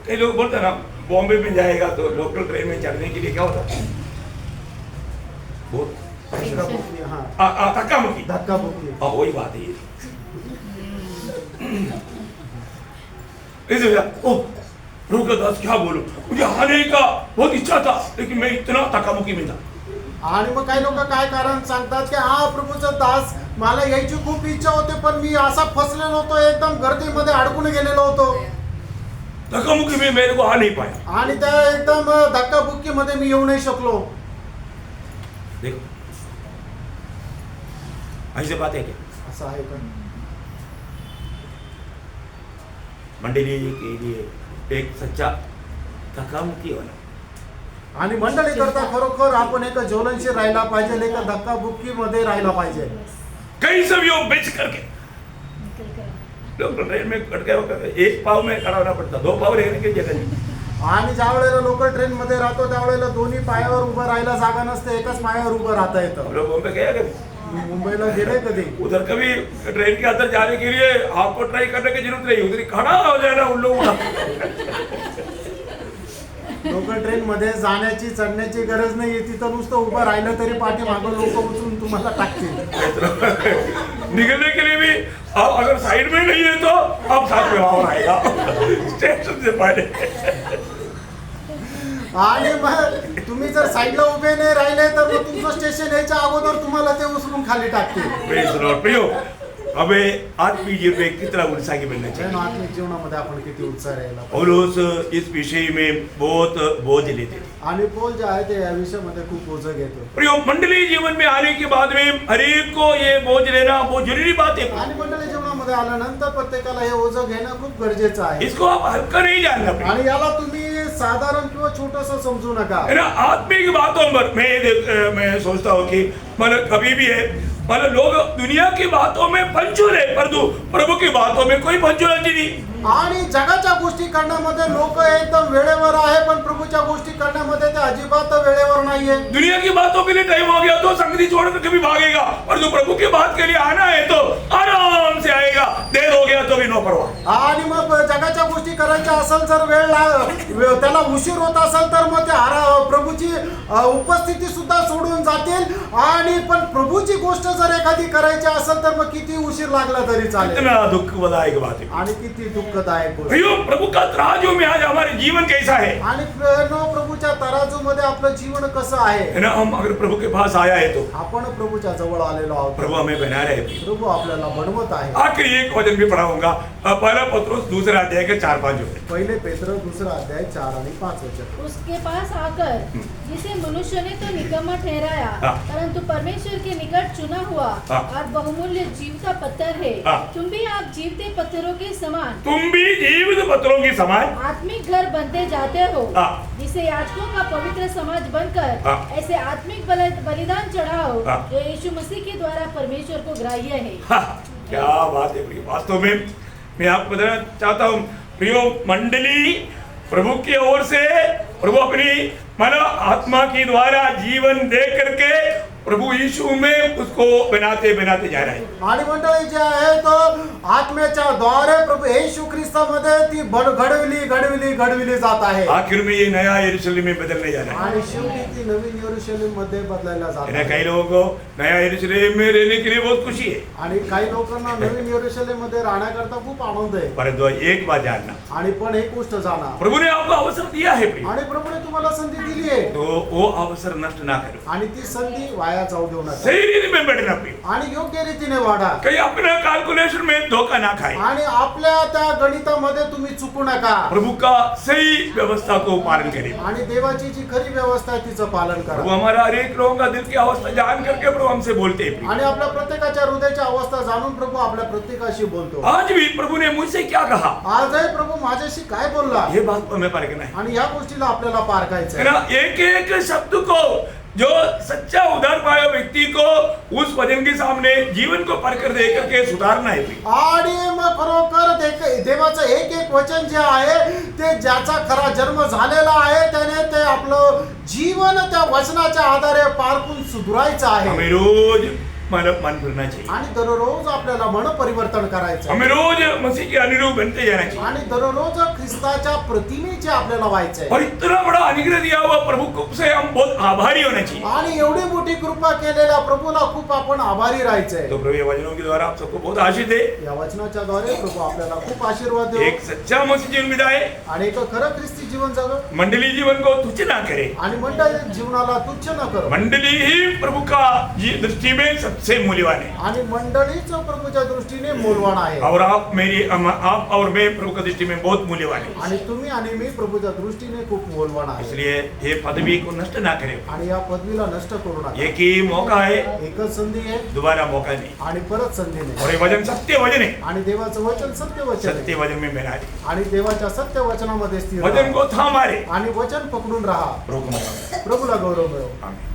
कई लोग बोलते हैं ना, बॉम्बे में जाएगा तो लोकल ट्रेन में चढ़ने के लिए क्या होता है? बहुत धक्काबुक्की. हा, धक्का-मुक्की। धक्काबुक्की. हाँ, वही बात है ये। इसे ओह रुको दास, क्या बोलूं, मुझे आने का बहुत इच्छा था लेकिन मैं इतना धक्का-मुक्की में था। आणि मग काही लोक काय कारण सांगतात की हा प्रभूचा दास, मला यायची खूप इच्छा होती पण मी असा फसलेलो होतो, एकदम गर्दीमध्ये अडकून गेलेलो होतो धक्का-मुक्की में मेरे को आ नहीं पाया। आणि त्या एकदम धक्काबुक्की मध्ये मी येऊ नाही शकलो. देखो ऐसे बात है क्या? असं आहे का? मंडली के लिए एक सच्चा धक्का-मुक्की होना, आणि मंडळी करता खरोखर आपण एक ज्वलनशील राहायला पाहिजे, एक धक्काबुक्की मध्ये राहायला पाहिजे. कई सब योग बेच करके निकल कर लोग ट्रेन में कट गए, एक पाव में खड़ा होना पड़ता, 2 पाव रहने की जगह नहीं। आणि ज्या वेळेला लोकल ट्रेन मध्ये राहतो त्यावेळेला दोन्ही पायावर उभं राहायला जागा नसते, एकाच पायावर उभं राहता येतं. हम लोग बॉम्बे गया कभी, मी मुंबईला गेले कधी, उधर कभी ट्रेन के अंदर जाने के लिए आपको ट्राई करने की जरूरत नहीं, उधर ही खड़ा हो जाना उन लोगों का। लोकल ट्रेन मध्ये जाण्याची चढण्याची गरज नाही, तिथं नुसतं उभं राहिलं तरी पाठीमागं लोक उचलून तुम्हाला टाकतील. निकलने के लिए भी आप अगर साइड में नहीं है तो आप साथ में वहां आएगा स्टेशन से पहले। आणि मग तुम्ही जर साईडला उभे नाही राहिले तर मग तुमचं स्टेशन यायच्या अगोदर तुम्हाला ते उचलून खाली टाकतील. Praise the Lord. प्रियो, हमें आत्मीय जीवन में कितना उत्साही बनना चाहिए। आत्मिक जीवनामध्ये आपण किती उत्साह राहिला पाहिजे. पौलुस इस विषय में बहुत बोझ लेते थे। आणि पौल जे आहे ते या विषयामध्ये खूप ओझं घेतो. प्रियो, मंडली जीवन में आने के बाद में हर एक को ये बोझ लेना बहुत जरूरी बात है। आणि मंडळी जीवनामध्ये आल्यानंतर प्रत्येकाला हे ओझं घेणं खूप गरजेचं आहे. इसको आप हल्का नहीं जानना प्रियो। आणि याला तुम्ही साधारण किंवा छोटस समजू नका. है ना, आत्मिक बातों पर मैं सोचता हूँ कि मतलब कभी भी है, मतलब लोग दुनिया की बातों में पंचुल है परंतु प्रभु की बातों में कोई पंचुलाची नहीं। आणि जगाच्या गोष्टी करण्यामध्ये लोक एकदम वेळेवर आहे, पण प्रभूच्या गोष्टी करण्यामध्ये ते अजिबात वेळेवर नाहीये. दुनिया की बातों के लिए टाइम हो गया तो संगति छोड़कर कभी भागेगा, और जो प्रभु की बात के लिए आना है तो आराम से आएगा, देर हो गया तो भी नो परवाह। आणि मग जगाच्या गोष्टी करायच्या असेल जर त्याला उशीर होत असेल तर मग ते प्रभूची उपस्थिती सुद्धा सोडून जातील. आणि पण प्रभूची गोष्ट जर एखादी करायची असेल तर मग किती उशीर लागला तरी चालेल. इतना दुखदायक बात है। आणि किती दुःखदायक गोष्ट. भैया, प्रभु का तराजू में आज हमारे जीवन कैसा है? आणि प्रभूच्या तराजू मध्ये आपलं जीवन कसं आहे. है ना, हम अगर प्रभु के पास आया है तो आपण प्रभूच्या जवळ आलेलो आहोत. प्रभु हमें बना रहे हैं। प्रभु आपल्याला बनवत आहे. आखिरी एक वचन भी पढ़ाऊंगा, पहला पत्रुस 2 अध्याय के 4-5 वचन। पहिले पेत्र 2 अध्याय 4 आणि 5 वचन. उसके पास आकर जिसे मनुष्य ने तो निकम्मा ठहराया, हाँ। परंतु परमेश्वर के निकट चुना हुआ हाँ। और बहुमूल्य जीवता पत्थर है। हाँ। तुम भी आप जीवते पत्थरों के समान तुम भी जीवित पत्थरों के समान आत्मिक घर बनते जाते हो, हाँ। जिसे याजकों का पवित्र समाज बनकर हाँ। ऐसे आत्मिक बलिदान चढ़ाओ हाँ। जो यीशु मसीह के द्वारा परमेश्वर को ग्राह्य है। हाँ, क्या बात है प्रियो। वास्तव में मैं आपको बताना चाहता हूँ प्रियो, मंडली प्रभु की ओर से प्रभु अपनी मन आत्मा के द्वारा जीवन दे करके प्रभु यीशु में उसको बनाते बनाते जा रहे हैं। आणि मंडळी जे आहे तो आत्म्याच्या द्वारे प्रभु येशू ख्रिस्तामध्ये ती घडविली जात आहे. आखिर में ये नया यरूशलेम में बदलने जा रहा है। आणि शेवटी ती नवीन यरूशलेम मध्ये बदलायला जात है ना, आहे. कई लोगों को नया यरूशलेम में रहने के लिए बहुत खुशी है, आणि काही लोकांना नवीन यरूशलेम मध्ये राहण्याकरता खूप आनंद आहे. परंतु एक बात जानना, आणि पण एक गोष्ट जाणा, प्रभु ने आपको अवसर दिया है प्रिय, आणि प्रभूने तुम्हाला संधी दिली आहे. तो वो अवसर नष्ट ना करो, आणि ती संधी वाया जाऊ देऊ नका. सही रीति में बैठना प्रिय, आणि योग्य रीतीने वाढा. कहीं अपना कैलकुलेशन में धोखा ना खाए, आणि आपल्या त्या गणितामध्ये तुम्ही चुकू नका. प्रभु का सही व्यवस्था को पालन करें। आणि देवाची जी खरी व्यवस्था आहे तिचं पालन प्रभु करा. हमारा हर एक लोगों का दिल की अवस्था जान करके प्रभु हमसे बोलते हैं प्रिय। आणि आपल्या प्रत्येकाच्या हृदयाची अवस्था जाणून प्रभु आपल्या प्रत्येकाशी बोलतो. आज भी प्रभु ने मुझसे क्या कहा, आजही प्रभु माझ्याशी काय बोलला, ये बात को हमें परखना है। आणि या गोष्टीला आपल्याला पारखायचं है आहे. ना, एक एक शब्द को जो सच्चा उधार पाया व्यक्ति को उस वचन के सामने जीवन को परकर दे करके सुधारना है भी। आणि मग खरोखर देवाचं एक एक वचन जे आहे ते ज्याचा खरा जन्म झालेला आहे त्याने ते आपलं जीवन त्या वचनाच्या आधारे पारखून सुधारायचं आहे हमें रोज मन फिरना चाहिए, आणि दररोज आपल्याला मन परिवर्तन करायचं आहे. हमें रोज मसीह के अनुरूप बनते जाना चाहिए आणि दररोज ख्रिस्ताच्या प्रतिमेचे आपल्याला व्हायचंय. और इतना बड़ा अनुग्रह दिया हुआ प्रभु को से हम बहुत आभारी होना चाहिए। आणि एवढी मोठी कृपा केलेल्या प्रभूला खूप आपण आभारी राहायचंय. तो प्रभु ये वचनों के द्वारा आप सबको बहुत आशीष दे। या वचनाच्या द्वारे प्रभू आपल्याला खूप आशीर्वाद देव एक सच्चा मसीह जीवन बिताए, आणि एक खरं ख्रिस्ती जीवन जगो मंडली जीवन को तुच्छ ना करे, आणि मंडळी जीवनाला तुच्छ न करो. मंडली ही प्रभु का दृष्टि में सबसे मूल्यवान है। आणि मंडळीच प्रभूच्या दृष्टीने मूल्यवान आहे. और आप और मैं प्रभु की दृष्टि में बहुत मूल्यवान है। आणि तुम्ही आणि मी प्रभूच्या दृष्टीने खूप मूल्यवान आहे. इसलिए ये पदवी को नष्ट ना करें। आणि या पदवीला नष्ट करू नका. एक ही मौका है, एकच संधी आहे दोबारा मौका नहीं। आणि परत संधी नाही. और ये वचन सत्य वचन है, आणि देवाचं वचन सत्य वचन आहे. सत्य वचन में मेरा है। आणि देवाच्या सत्य वचनामध्ये स्थिर वचन राहा. को थाम मारे, आणि वचन पकडून राहा. प्रभु को मत प्रभूला गौरव मिळव. आमीन।